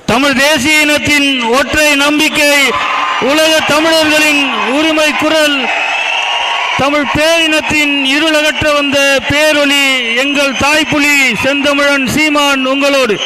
தமிழ் தேசிய இனத்தின் ஒற்றை நம்பிக்கை, உலக தமிழர்களின் உரிமை குரல், தமிழ் பேரினத்தின் இருளகற்ற வந்த பேரொளி, எங்கள் தாய்ப்புலி செந்தமிழன் சீமான் உங்களோடு.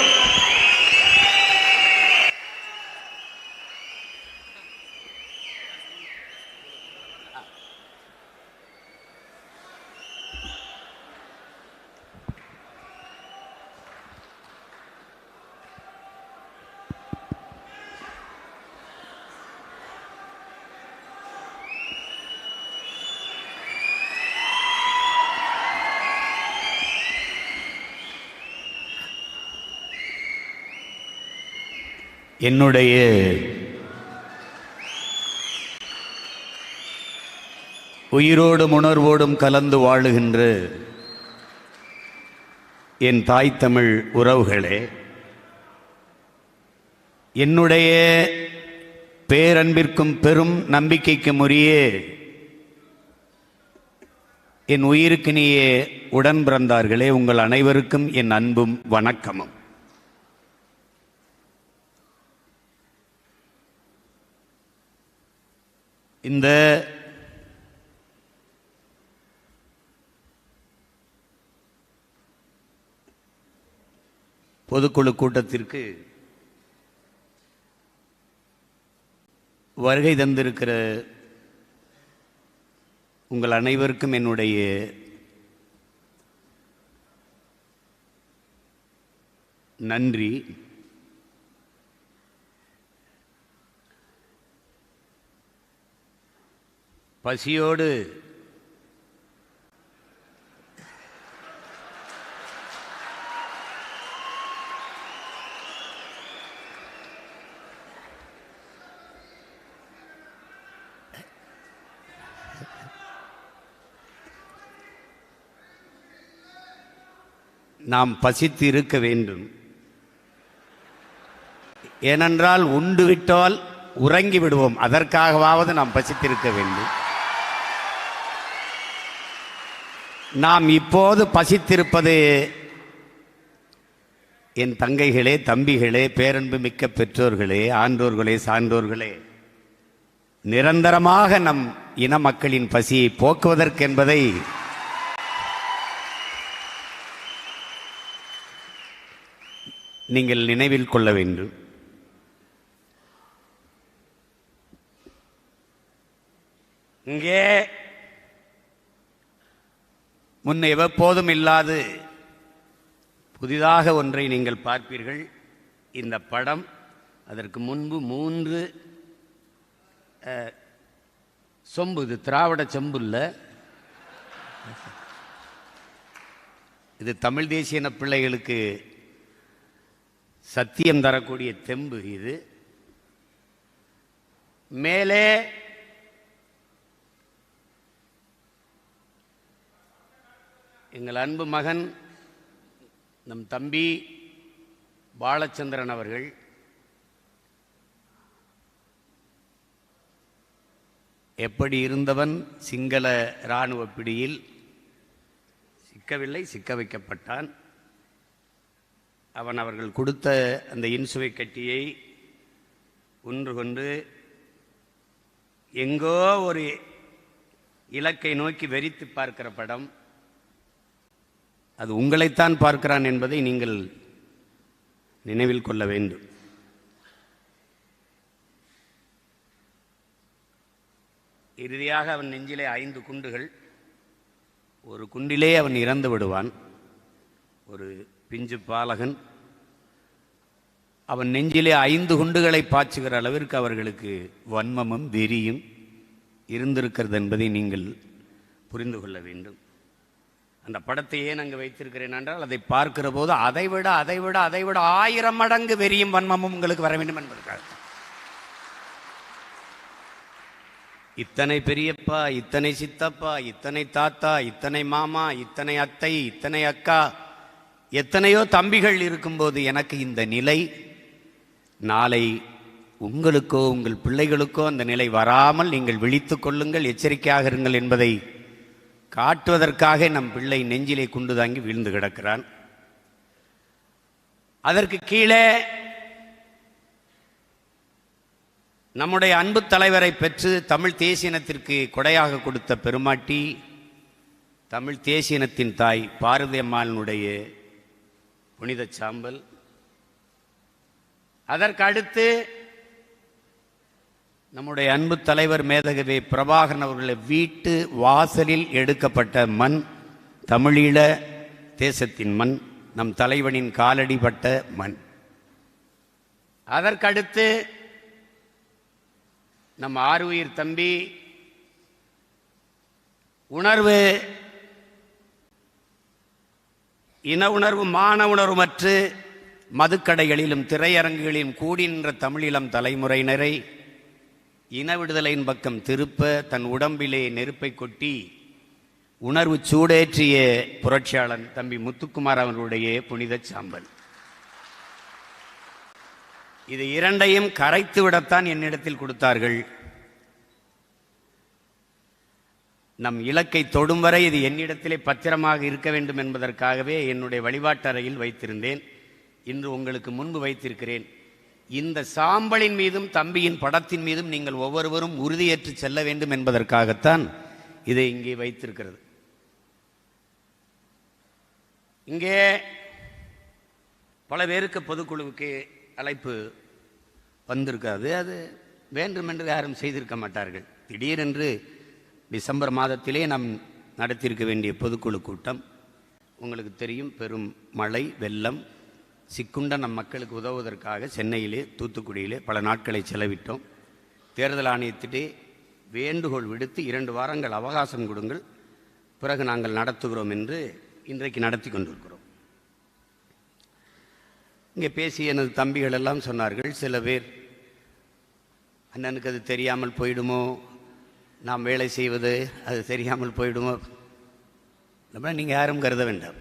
என்னுடைய உயிரோடும் உணர்வோடும் கலந்து வாழுகின்ற என் தாய் தமிழ் உறவுகளே, என்னுடைய பேரன்பிற்கும் பெரும் நம்பிக்கைக்கும் உரிய என் உயிருக்கினிய உடன் பிறந்தார்களே, உங்கள் அனைவருக்கும் என் அன்பும் வணக்கமும். இந்த பொதுக்குழு கூட்டத்திற்கு வருகை தந்திருக்கிற உங்கள் அனைவருக்கும் என்னுடைய நன்றி. பசியோடு நாம் பசித்து இருக்க வேண்டும். ஏனென்றால் உண்டு விட்டால் உறங்கி விடுவோம். அதற்காகவாவது நாம் பசித்திருக்க வேண்டும். நாம் இப்போது பசித்திருப்பது என் தங்கைகளே, தம்பிகளே, பேரன்பு மிக்க பெற்றோர்களே, ஆன்றோர்களே, சான்றோர்களே, நிரந்தரமாக நம் இன மக்களின் பசியை போக்குவதற்கென்பதை நீங்கள் நினைவில் கொள்ள வேண்டும். இங்கே முன்ன எப்போதும் இல்லாது புதிதாக ஒன்றை நீங்கள் பார்ப்பீர்கள். இந்த படம் அதற்கு முன்பு 3 சொம்பு, இது திராவிட செம்பு இல்லை, இது தமிழ் தேசிய பிள்ளைகளுக்கு சத்தியம் தரக்கூடிய தெம்பு. இது மேலே எங்கள் அன்பு மகன் நம் தம்பி பாலச்சந்திரன் அவர்கள் எப்படி இருந்தவன் சிங்கள இராணுவ பிடியில் சிக்கவில்லை, சிக்க வைக்கப்பட்டான். அவன் அவர்கள் கொடுத்த அந்த இன்சுவை கட்டியை ஒன்று கொண்டு எங்கோ ஒரு இலக்கை நோக்கி வெறித்து பார்க்கிற படம். அது உங்களைத்தான் பார்க்கிறான் என்பதை நீங்கள் நினைவில் கொள்ள வேண்டும். இறுதியாக அவன் நெஞ்சிலே 5 குண்டுகள், ஒரு குண்டிலே அவன் இறந்து விடுவான். ஒரு பிஞ்சு பாலகன் அவன் நெஞ்சிலே 5 குண்டுகளை பாய்ச்சுகிற அளவிற்கு அவர்களுக்கு வன்மமும் வெறியும் இருந்திருக்கிறது என்பதை நீங்கள் புரிந்து கொள்ள வேண்டும். அந்த படத்தை ஏன் அங்கு வைத்திருக்கிறேன் என்றால், அதை பார்க்கிற போது அதைவிட 1000 மடங்கு வெறியும் வன்மமும் உங்களுக்கு வர வேண்டும் என்பதற்காக. இத்தனை பெரியப்பா, இத்தனை சித்தப்பா, இத்தனை தாத்தா, இத்தனை மாமா, இத்தனை அத்தை, இத்தனை அக்கா, எத்தனையோ தம்பிகள் இருக்கும்போது எனக்கு இந்த நிலை, நாளை உங்களுக்கோ உங்கள் பிள்ளைகளுக்கோ அந்த நிலை வராமல் நீங்கள் விழித்துக் கொள்ளுங்கள், எச்சரிக்கையாக இருங்கள் என்பதை காட்டுவதற்காக நம் பிள்ளை நெஞ்சிலே குண்டு தாங்கி வீழ்ந்து கிடக்கிறான். அதற்கு கீழே நம்முடைய அன்பு தலைவரை பெற்று தமிழ் தேசியனத்திற்கு கொடையாக கொடுத்த பெருமாட்டி தமிழ் தேசியனத்தின் தாய் பாரதி அம்மாளினுடைய புனித சாம்பல். அதற்கு அடுத்து நம்முடைய அன்பு தலைவர் மேதகவி பிரபாகரன் அவர்களை வீட்டு வாசலில் எடுக்கப்பட்ட மண் தமிழீழ தேசத்தின் மண், நம் தலைவனின் காலடிப்பட்ட மண். அதற்கடுத்து நம் ஆருயிர் தம்பி உணர்வு, இன உணர்வு, மான உணர்வுமற்று மதுக்கடைகளிலும் திரையரங்குகளிலும் கூடி நின்ற தமிழீழம் தலைமுறையினரை இன விடுதலையின் பக்கம் திருப்ப தன் உடம்பிலே நெருப்பை கொட்டி உணர்வு சூடேற்றிய புரட்சியாளன் தம்பி முத்துக்குமார் அவர்களுடைய புனித சாம்பல். இது இரண்டையும் கரைத்து விடத்தான் என்னிடத்தில் கொடுத்தார்கள். நம் இலக்கை தொடும் வரை இது என்னிடத்திலே பத்திரமாக இருக்க வேண்டும் என்பதற்காகவே என்னுடைய வழிபாட்டு அறையில் வைத்திருந்தேன். இன்று உங்களுக்கு முன்பு வைத்திருக்கிறேன். இந்த சாம்பலின் மீதும் தம்பியின் படத்தின் மீதும் நீங்கள் ஒவ்வொருவரும் உறுதியேற்று செல்ல வேண்டும் என்பதற்காகத்தான் இதை இங்கே வைத்திருக்கிறது. இங்கே பல பேருக்கு பொதுக்குழுவுக்கு அழைப்பு வந்திருக்காது. அது வேண்டுமென்று யாரும் செய்திருக்க மாட்டார்கள். திடீரென்று டிசம்பர் மாதத்திலே நாம் நடத்தியிருக்க வேண்டிய பொதுக்குழு கூட்டம், உங்களுக்கு தெரியும், பெரும் மழை வெள்ளம் சிக்குண்ட நம் மக்களுக்கு உதவுவதற்காக சென்னையிலே தூத்துக்குடியிலே பல நாட்களை செலவிட்டோம். தேர்தல் ஆணையத்திலே வேண்டுகோள் விடுத்து 2 வாரங்கள் அவகாசம் கொடுங்கள், பிறகு நாங்கள் நடத்துகிறோம் என்று இன்றைக்கு நடத்தி கொண்டிருக்கிறோம். இங்கே பேசிய எனது தம்பிகள் எல்லாம் சொன்னார்கள், சில பேர் அண்ணனுக்கு அது தெரியாமல் போயிடுமோ, நாம் வேலை செய்வது அது தெரியாமல் போயிடுமோ. நீங்கள் யாரும் கருத வேண்டாம்.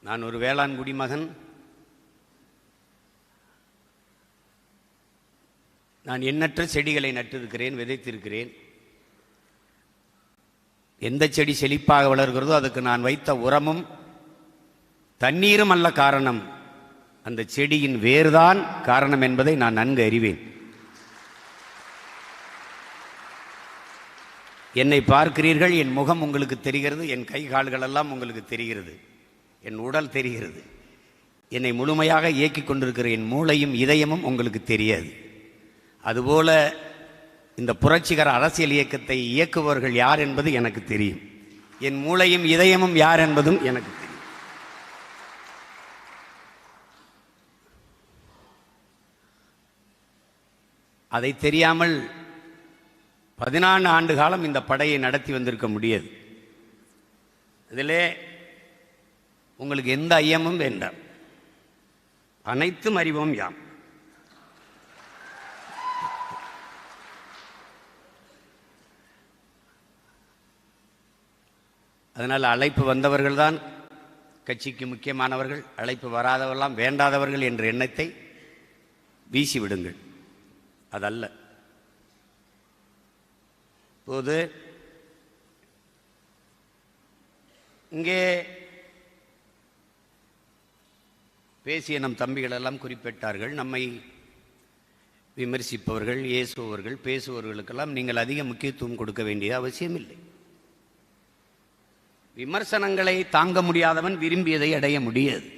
நான் ஒரு வேளாண் குடிமகன். நான் எண்ணற்ற செடிகளை நட்டிருக்கிறேன், விதைத்திருக்கிறேன். எந்த செடி செழிப்பாக வளர்கிறதோ அதுக்கு நான் வைத்த உரமும் தண்ணீரும் அல்ல காரணம், அந்த செடியின் வேர்தான் காரணம் என்பதை நான் நன்கு அறிவேன். என்னை பார்க்கிறீர்கள், என் முகம் உங்களுக்கு தெரிகிறது, என் கை கால்கள் எல்லாம் உங்களுக்கு தெரிகிறது, என் உடல் தெரிகிறது. என்னை முழுமையாக இயக்கிக் கொண்டிருக்கிற என் மூளையும் இதயமும் உங்களுக்கு தெரியாது. அதுபோல இந்த புரட்சிகர அரசியல் இயக்கத்தை இயக்குபவர்கள் யார் என்பது எனக்கு தெரியும். என் மூளையும் இதயமும் யார் என்பதும் எனக்கு தெரியும். அதை தெரியாமல் 14 ஆண்டு காலம் இந்த படையை நடத்தி வந்திருக்க முடியாது. இதிலே உங்களுக்கு எந்த ஐயமும் வேண்டாம், அனைத்தும் அறிவோம் யாம். அதனால் அழைப்பு வந்தவர்கள்தான் கட்சிக்கு முக்கியமானவர்கள், அழைப்பு வராதவர்களாம் வேண்டாதவர்கள் என்ற எண்ணத்தை வீசிவிடுங்கள். அதல்ல. இப்போது இங்கே பேசிய நம் தம்பிகள் எல்லாம் குறிப்பிட்டார்கள். நம்மை விமர்சிப்பவர்கள், ஏசுபவர்கள், பேசுபவர்களுக்கெல்லாம் நீங்கள் அதிக முக்கியத்துவம் கொடுக்க வேண்டிய அவசியமில்லை. விமர்சனங்களை தாங்க முடியாதவன் விரும்பியதை அடைய முடியாது.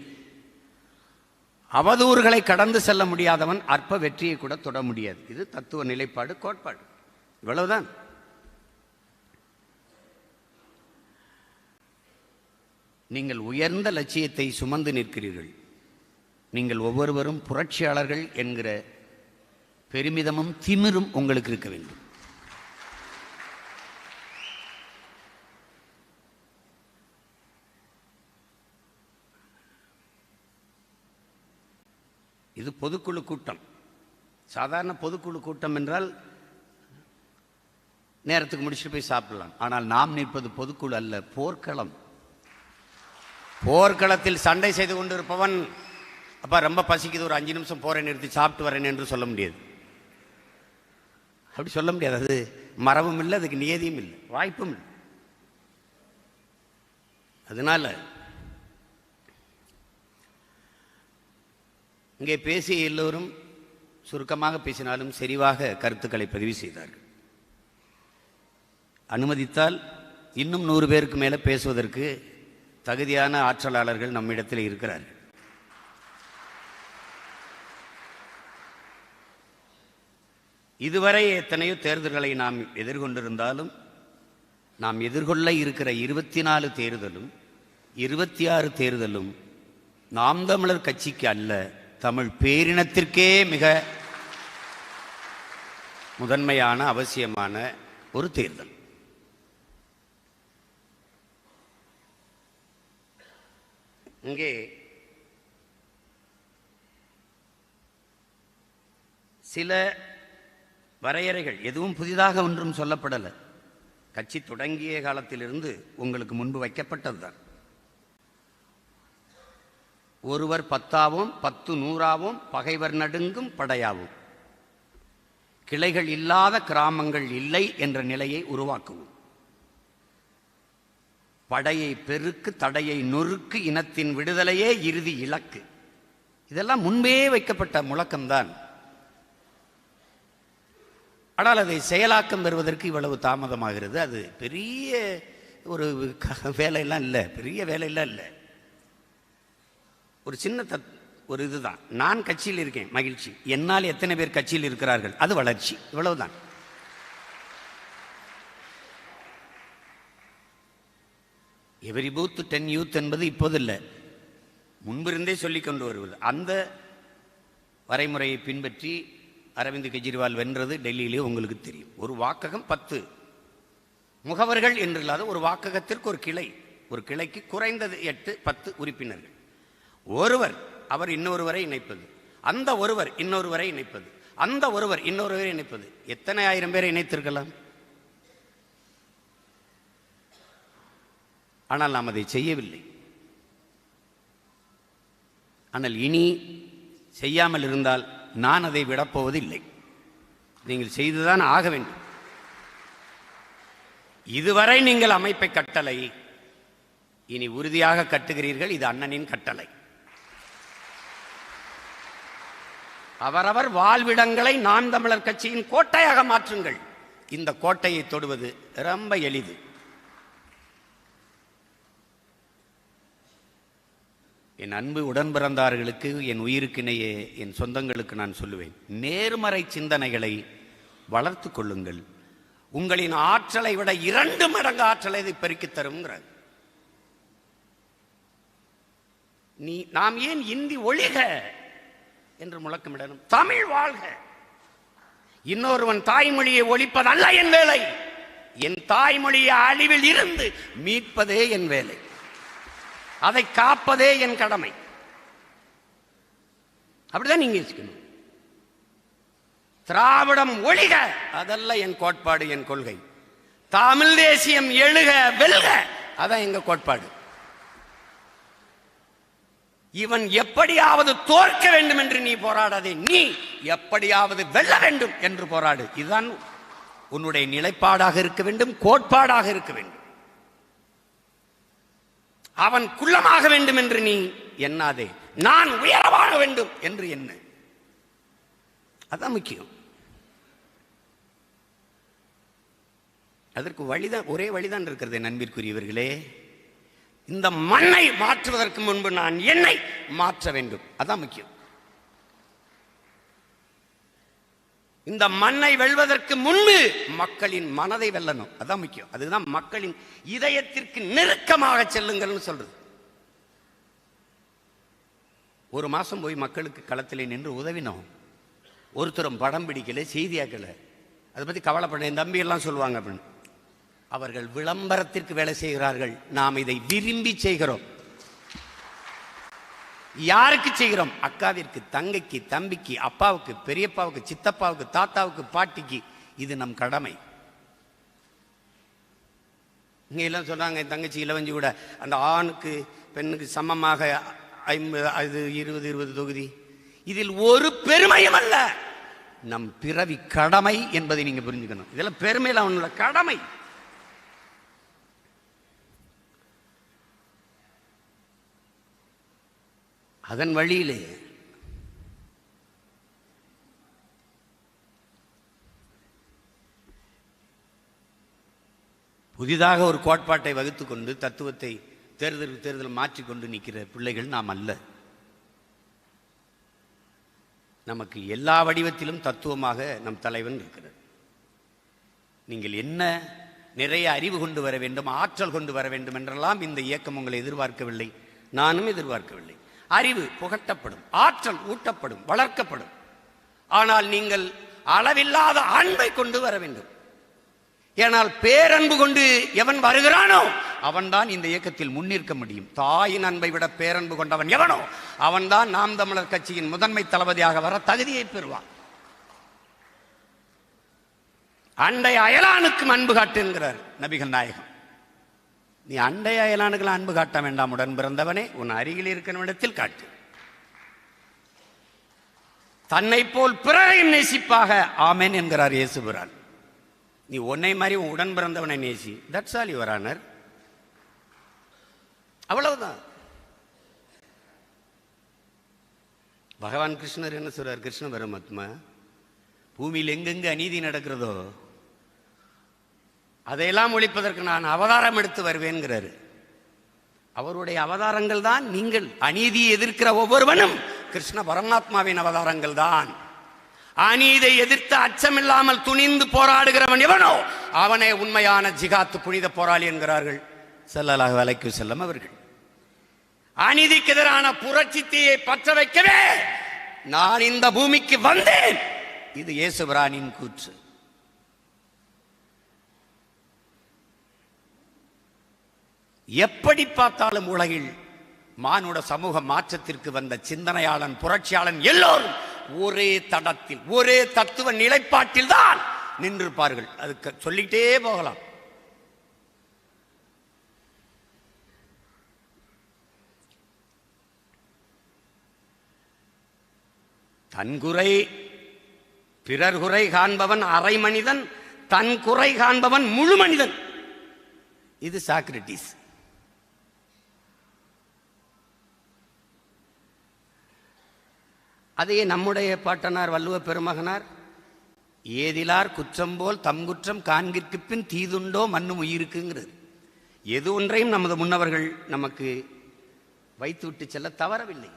அவதூறுகளை கடந்து செல்ல முடியாதவன் அற்ப வெற்றியை கூட தொட முடியாது. இது தத்துவ நிலைப்பாடு, கோட்பாடு. இவ்வளவுதான். நீங்கள் உயர்ந்த லட்சியத்தை சுமந்து நிற்கிறீர்கள். நீங்கள் ஒவ்வொருவரும் புரட்சியாளர்கள் என்கிற பெருமிதமும் திமிரும் உங்களுக்கு இருக்க வேண்டும். இது பொதுக்குழு கூட்டம். சாதாரண பொதுக்குழு கூட்டம் என்றால் நேரத்துக்கு முடிச்சுட்டு போய் சாப்பிடலாம். ஆனால் நாம் நிற்பது பொதுக்குழு அல்ல, போர்க்களம். போர்க்களத்தில் சண்டை செய்து கொண்டிருப்பவன் அப்பா ரொம்ப பசிக்குது, ஒரு 5 நிமிஷம் போரை நிறுத்தி சாப்பிட்டு வரேன் என்று சொல்ல முடியாது. அப்படி சொல்ல முடியாது. அது மரபும் இல்லை, அதுக்கு நியதியும் இல்லை, வாய்ப்பும் இல்லை. அதனால இங்கே பேசிய எல்லோரும் சுருக்கமாக பேசினாலும் செறிவாக கருத்துக்களை பதிவு செய்தார்கள். அனுமதித்தால் இன்னும் 100 பேருக்கு மேலே பேசுவதற்கு தகுதியான ஆற்றலாளர்கள் நம்மிடத்தில் இருக்கிறார்கள். இதுவரை எத்தனையோ தேர்தல்களை நாம் எதிர்கொண்டிருந்தாலும் நாம் எதிர்கொள்ள இருக்கிற 24 தேர்தலும் 26 தேர்தலும் நாம் தமிழர் கட்சிக்கு அல்ல, தமிழ் பேரினத்திற்கே மிக முதன்மையான அவசியமான ஒரு தேர்தல். இங்கே சில வரையறைகள், எதுவும் புதிதாக ஒன்றும் சொல்லப்படலை, கட்சி தொடங்கிய காலத்திலிருந்து உங்களுக்கு முன்பு வைக்கப்பட்டதுதான். ஒருவர் 10ஆவும் 10 100ஆவும் பகைவர் நடுங்கும் படையாவும், கிளைகள் இல்லாத கிராமங்கள் இல்லை என்ற நிலையை உருவாக்குவோம். படையை பெருக்கு, தடையை நொறுக்கு, இனத்தின் விடுதலையே இறுதி இலக்கு. இதெல்லாம் முன்பே வைக்கப்பட்ட முழக்கம்தான். ஆனால் அதை செயலாக்கம் பெறுவதற்கு இவ்வளவு தாமதமாகிறது. அது பெரிய ஒரு வேலையெல்லாம் இல்லை, பெரிய வேலையெல்லாம் இல்லை. ஒரு சின்ன ஒரு இதுதான். நான் கட்சியில் இருக்கேன், மகிழ்ச்சி. என்னால் எத்தனை பேர் கட்சியில் இருக்கிறார்கள், அது வளர்ச்சி. இவ்வளவுதான். எவரி பூத் 10 யூத் என்பது இப்போது இல்லை, முன்பிருந்தே சொல்லிக் கொண்டு வருவது. அந்த வரைமுறையை பின்பற்றி அரவிந்த் கெஜ்ரிவால் வென்றது டெல்லியிலே உங்களுக்கு தெரியும். ஒரு வாக்ககம் 10 முகவர்கள் என்றில்லாத ஒரு வாக்ககத்திற்கு ஒரு கிளை, ஒரு கிளைக்கு குறைந்தது 8 10 உறுப்பினர்கள். ஒருவர் அவர் இன்னொருவரை இணைப்பது, அந்த ஒருவர் இன்னொருவரை இணைப்பது, அந்த ஒருவர் இன்னொருவரை இணைப்பது. எத்தனை ஆயிரம் பேரை இணைத்திருக்கலாம். ஆனால் நாம் அதை செய்யவில்லை. ஆனால் இனி செய்யாமல் இருந்தால் நான் அதை விடப்போவதில்லை. நீங்கள் செய்துதான் ஆக வேண்டும். இதுவரை நீங்கள் அமைப்பை கட்டளை, இனி உறுதியாக கட்டுகிறீர்கள். இது அண்ணனின் கட்டளை. அவரவர் வாழ்விடங்களை நாம் தமிழர் கட்சியின் கோட்டையாக மாற்றுங்கள். இந்த கோட்டையை தொடுவது ரொம்ப எளிது. என் அன்பு உடன் பிறந்தார்களுக்கு, என் உயிருக்கிணையே என் சொந்தங்களுக்கு நான் சொல்லுவேன், நேர்மறை சிந்தனைகளை வளர்த்து கொள்ளுங்கள். உங்களின் ஆற்றலை விட 2 மடங்கு ஆற்றலை இதை பெருக்கித் தருங்கிறார். நாம் ஏன் இந்தி ஒழிக என்று முழக்கமிடணும்? தமிழ் வாழ்க. இன்னொருவன் தாய்மொழியை ஒழிப்பதல்ல என் வேலை. என் தாய்மொழியை அழிவில் இருந்து மீட்பதே என் வேலை. அதை காப்பதே என் கடமை. அப்படிதான் நீங்க யோசிக்கணும். திராவிடம் ஒழிக அதல்ல என் கோட்பாடு, என் கொள்கை. தமிழ் தேசியம் எழுக வெல்க அதான் எங்க கோட்பாடு. இவன் எப்படியாவது தோற்க வேண்டும் என்று நீ போராடாதே, நீ எப்படியாவது வெல்ல வேண்டும் என்று போராடு. இதுதான் உன்னுடைய நிலைப்பாடாக இருக்க வேண்டும், கோட்பாடாக இருக்க வேண்டும். அவன் குள்ளமாக வேண்டும் என்று நீ எண்ணாதே, நான் உயரமாக வேண்டும் என்று எண்ணு. அதான் முக்கியம். அதற்கு வழிதான், ஒரே வழிதான் இருக்கிறது. நண்பிற்குரியவர்களே, இந்த மண்ணை மாற்றுவதற்கு முன்பு நான் என்னை மாற்ற வேண்டும். அதான் முக்கியம். இந்த மண்ணை வெல்வதற்கு முன்பு மக்களின் மனதை வெல்லணும். அதான் முக்கியம். அதுதான் மக்களின் இதயத்திற்கு நெருக்கமாக செல்லுங்கள்னு சொல்றது. ஒரு மாசம் போய் மக்களுக்கு களத்திலே நின்று உதவினோம். ஒருத்தரும் படம் பிடிக்கல, செய்தியாக்கல. அதை பத்தி கவலைப்பட என் தம்பி எல்லாம் சொல்லுவாங்க அப்படின்னு. அவர்கள் விளம்பரத்திற்கு வேலை செய்கிறார்கள். நாம் இதை விரும்பி செய்கிறோம். யாருக்கு செய்கிறோம்? அக்காவிற்கு, தங்கைக்கு, தம்பிக்கு, அப்பாவுக்கு, பெரியப்பாவுக்கு, சித்தப்பாவுக்கு, தாத்தாவுக்கு, பாட்டிக்கு. இது நம் கடமை. இங்க எல்லாம் சொன்னாங்க, என் தங்கச்சி இளவஞ்சி கூட அந்த ஆணுக்கு பெண்ணுக்கு சமமாக 50 20 தொகுதி. இதில் ஒரு பெருமையும் அல்ல, நம் பிறவி கடமை என்பதை நீங்க புரிஞ்சுக்கணும். இதெல்லாம் பெருமையில அவனோட கடமை. அதன் வழியிலே புதிதாக ஒரு கோட்பாட்டை வகுத்து கொண்டு தத்துவத்தை தேர்தல் மாற்றிக்கொண்டு நிற்கிற பிள்ளைகள் நாம் அல்ல. நமக்கு எல்லா வடிவத்திலும் தத்துவமாக நம் தலைவன் இருக்கிறார். நீங்கள் என்ன நிறைய அறிவு கொண்டு வர வேண்டும், ஆற்றல் கொண்டு வர வேண்டும் என்றெல்லாம் இந்த இயக்கம் உங்களை எதிர்பார்க்கவில்லை, நானும் எதிர்பார்க்கவில்லை. அறிவு புகட்டப்படும், ஆற்றல் ஊட்டப்படும், வளர்க்கப்படும். ஆனால் நீங்கள் அளவில்லாத அன்பை கொண்டு வர வேண்டும். ஏனால் பேரன்பு கொண்டு எவன் வருகிறானோ அவன்தான் இந்த இயக்கத்தில் முன்னிற்க முடியும். தாயின் அன்பை விட பேரன்பு கொண்டவன் எவனோ அவன்தான் நாம் தமிழர் கட்சியின் முதன்மை தளபதியாக வர தகுதியை பெறுவான். அண்டை அயலானுக்கும் அன்பு காட்டு என்கிறார் நபிகள் நாயகம். நீ அண்டை அயலானுக்கெல்லாம் அன்பு காட்ட வேண்டாம், உடன் பிறந்தவனே உன் அருகில் இருக்கிற இடத்தில் காட்டு. தன்னை போல் பிறரையும் நேசிப்பாக ஆமென் என்கிறார் இயேசுபிரான். நீ உன்னை மாதிரி உன் உடன் பிறந்தவனை நேசி. That's all your honour. அவ்வளவுதான். பகவான் கிருஷ்ணர் என்ன சொல்றார்? கிருஷ்ண பரமாத்மா பூமியில் எங்கெங்கு அநீதி நடக்கிறதோ அதையெல்லாம் ஒழிப்பதற்கு நான் அவதாரம் எடுத்து வருவேன்கிறாரு. அவருடைய அவதாரங்கள் தான் நீங்கள். அநீதியை எதிர்க்கிற ஒவ்வொருவனும் கிருஷ்ண பரமாத்மாவின் அவதாரங்கள் தான். அநீதை எதிர்த்து அச்சமில்லாமல் துணிந்து போராடுகிறவன் எவனோ அவனே உண்மையான ஜிகாத்து புனித போராளி என்கிறார்கள் ஸல்லல்லாஹு அலைஹி வஸல்லம் அவர்கள். அநீதிக்கு எதிரான புரட்சி தீயை பற்ற வைக்கவே நான் இந்த பூமிக்கு வந்தேன். இது இயேசுபிரானின் கூற்று. எப்படி பார்த்தாலும் உலகில் மானுட சமூக மாற்றத்திற்கு வந்த சிந்தனையாளன், புரட்சியாளன் எல்லோரும் ஒரே தடத்தில், ஒரே தத்துவ நிலைப்பாட்டில் தான் நின்றிருப்பார்கள். அதுக்கு சொல்லிட்டே போகலாம். தன் குறை பிறர் குறை காண்பவன் அரை மனிதன், தன் குறை காண்பவன் முழு மனிதன். இது சாக்ரட்டிஸ். அதையே நம்முடைய பாட்டனார் வள்ளுவ பெருமகனார் ஏதிலார் குற்றம் போல் தம் குற்றம் காண்கிற்கு பின் தீதுண்டோ மண்ணும் உயிருக்குங்கிறது. எது ஒன்றையும் நமது முன்னவர்கள் நமக்கு வைத்துவிட்டு செல்ல தவறவில்லை,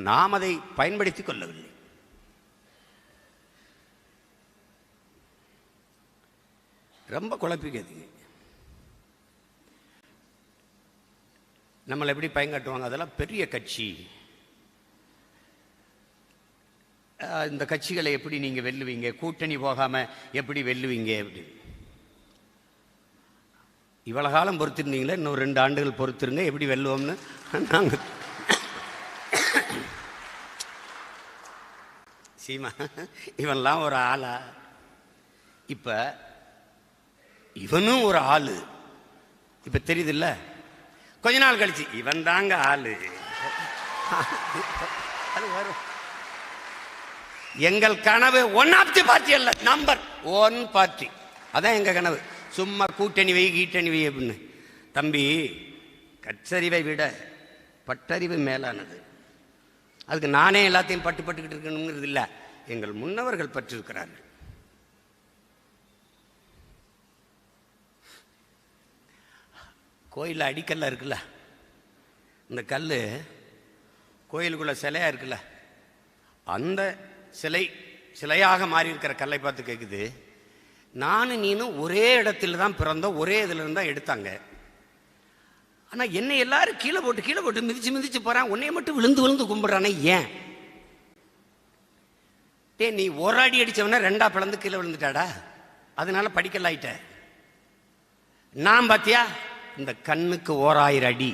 நாம் அதை பயன்படுத்திக் கொள்ளவில்லை. ரொம்ப குழப்பிக்காதீங்க. நம்மளை எப்படி பயங்காட்டுவாங்க? அதெல்லாம் பெரிய கட்சி, இந்த கட்சிகளை எப்படி நீங்க வெல்லுவீங்க, கூட்டணி போகாம எப்படி வெல்லுவீங்க அப்படி. இவ்வளவு காலம் பொறுத்திருந்தீங்களே, இன்னும் 2 ஆண்டுகள் பொறுத்திருங்க, எப்படி வெல்லுவோம்னு நாங்க. சீமா இவன்லாம் ஒரு ஆளா? இப்ப இவனும் ஒரு ஆளு. இப்ப தெரியுது இல்ல? கொஞ்ச நாள் கழிச்சு இவன் தாங்க ஆளு. அது வரும். எங்கள் கனவு ஒன் ஆஃப் தி பார்ட்டி அல்ல, நம்பர் 1 பார்ட்டி. அதான் எங்க கனவு. சும்மா கூட்டணி வை கீட்டணி வை அப்படின்னு. தம்பி, கற்றறிவை விட பட்டறிவு மேலானது. அதுக்கு நானே எல்லாத்தையும் பட்டுக்கிட்டு இருக்கணுங்கிறது இல்லை, எங்கள் முன்னவர்கள் பற்றிருக்கிறார்கள். கோயிலில் அடிக்கல்ல இருக்குல்ல, இந்த கல் கோயிலுக்குள்ள சிலையா இருக்குல்ல, அந்த சிலையாக மாறி இருக்கிற கல்லை பார்த்து கேட்குது, நானும் நீனும் ஒரே இடத்துல தான் பிறந்தோம், ஒரே இதுல இருந்தா எடுத்தாங்க. ஆனா என்னை எல்லாரும் கீழே போட்டு மிதிச்சு போறான், உன்னைய மட்டும் விழுந்து கும்பிடுறானே ஏன்? நீ ஒரு அடி அடிச்சவன 2ஆ பிளந்து கீழே விழுந்துட்டாடா, அதனால படிக்கல ஆயிட்ட. நான் பாத்தியா, இந்த கண்ணுக்கு 1000 அடி,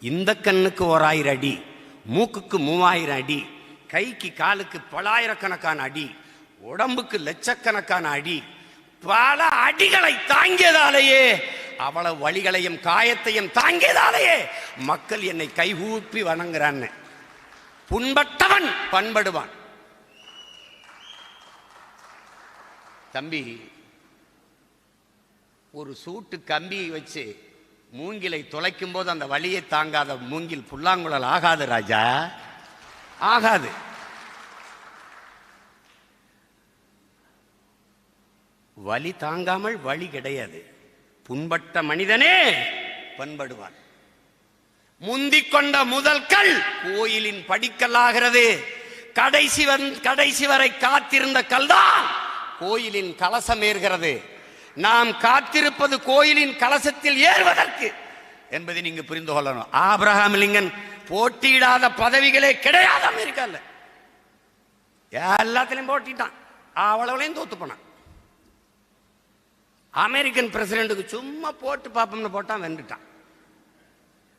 இந்த கண்ணுக்கு 1000 அடி, மூக்குக்கு 3000 அடி, கைக்கு காலுக்கு பலாயிரக்கணக்கான அடி, உடம்புக்கு லட்சக்கணக்கான அடி, பல அடிகளை தாங்கியதாலேயே, அவ்வளவு வழிகளையும் காயத்தையும் தாங்கியதாலேயே மக்கள் என்னை கைகூப்பி வணங்குறான்னு. புண்பட்டவன் பண்படுவான். தம்பி, ஒரு சூட்டு கம்பியை வச்சு மூங்கிலை துளைக்கும் போது அந்த வலியை தாங்காத மூங்கில் புல்லாங்குழல் ஆகாது ராஜா, ஆகாது. வலி தாங்காமல் வழி கிடையாது. புண்பட்ட மனிதனே பண்படுவான். முந்திக் கொண்ட முதல் கல் கோயிலின் படிக்கல்லாகிறது. கடைசி வரை காத்திருந்த கல்தான் கோயிலின் கலசம் ஏறுகிறது. நாம் காத்திருப்பது கோயிலின் கலசத்தில் ஏறுவதற்கு என்பதை நீங்க புரிந்து கொள்ளணும். ஆபிரகாம் லிங்கன் போட்டியிடாத பதவிகளே கிடையாது அமெரிக்கால. எல்லாத்திலையும் போட்டிட்டான், அவ்வளவுலையும் தோத்து போனான். அமெரிக்கன் பிரசிடென்ட்டுக்கு சும்மா போட்டு பார்ப்போம்னு போட்டான், வென்றுட்டான்.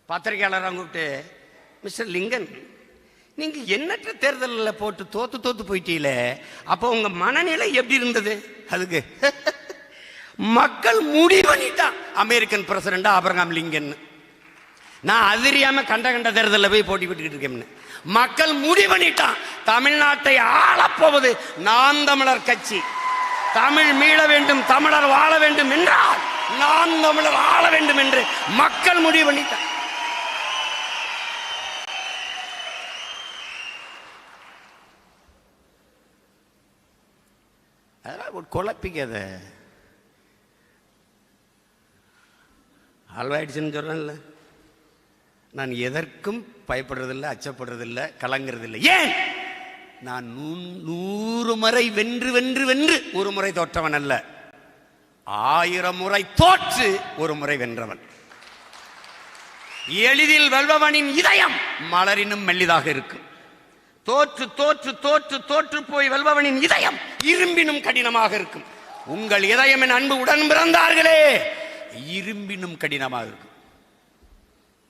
பத்திரிகையாளராக கூப்பிட்டு, மிஸ்டர் லிங்கன், நீங்க எண்ணற்ற தேர்தலில் போட்டு தோத்து போயிட்டீங்களே, அப்போ உங்க மனநிலை எப்படி இருந்தது? அதுக்கு மக்கள் முடிவு பண்ணிட்டான் அமெரிக்கன் பிரசிடென்ட் ஆபிரகாம் லிங்கன். நான் அதிரியாம கண்ட தேர்தலில் போய் போட்டி போட்டுக்கிட்டு இருக்கேன். மக்கள் முடிவு பண்ணிட்டான், தமிழ்நாட்டை ஆளப்போவது நாம் தமிழர் கட்சி. தமிழ் மீள வேண்டும், தமிழர் வாழ வேண்டும் என்றால் நாம் தமிழர் ஆள வேண்டும் என்று மக்கள் முடிவு பண்ணிட்டான். அதெல்லாம் குழப்பிக்காத. ஆல்வாயிடுச்சுன்னு சொல்றேன்ல, நான் எதற்கும் பயப்படுறதில்லை, அச்சப்படுறதில்லை, கலங்குறதில்லை. ஏன்? நான் 100 முறை வென்று வென்று வென்று ஒரு முறை தோற்றவன் அல்ல, 1000 முறை தோற்று ஒரு முறை வென்றவன். எளிதில் வெல்பவனின் இதயம் மலரினும் மெல்லிதாக இருக்கும். தோற்று தோற்று தோற்று தோற்று போய் வெல்பவனின் இதயம் இரும்பினும் கடினமாக இருக்கும். உங்கள் இதயம் என் அன்பு உடன் பிறந்தார்களே இரும்பினும் கடினமாக இருக்கும்.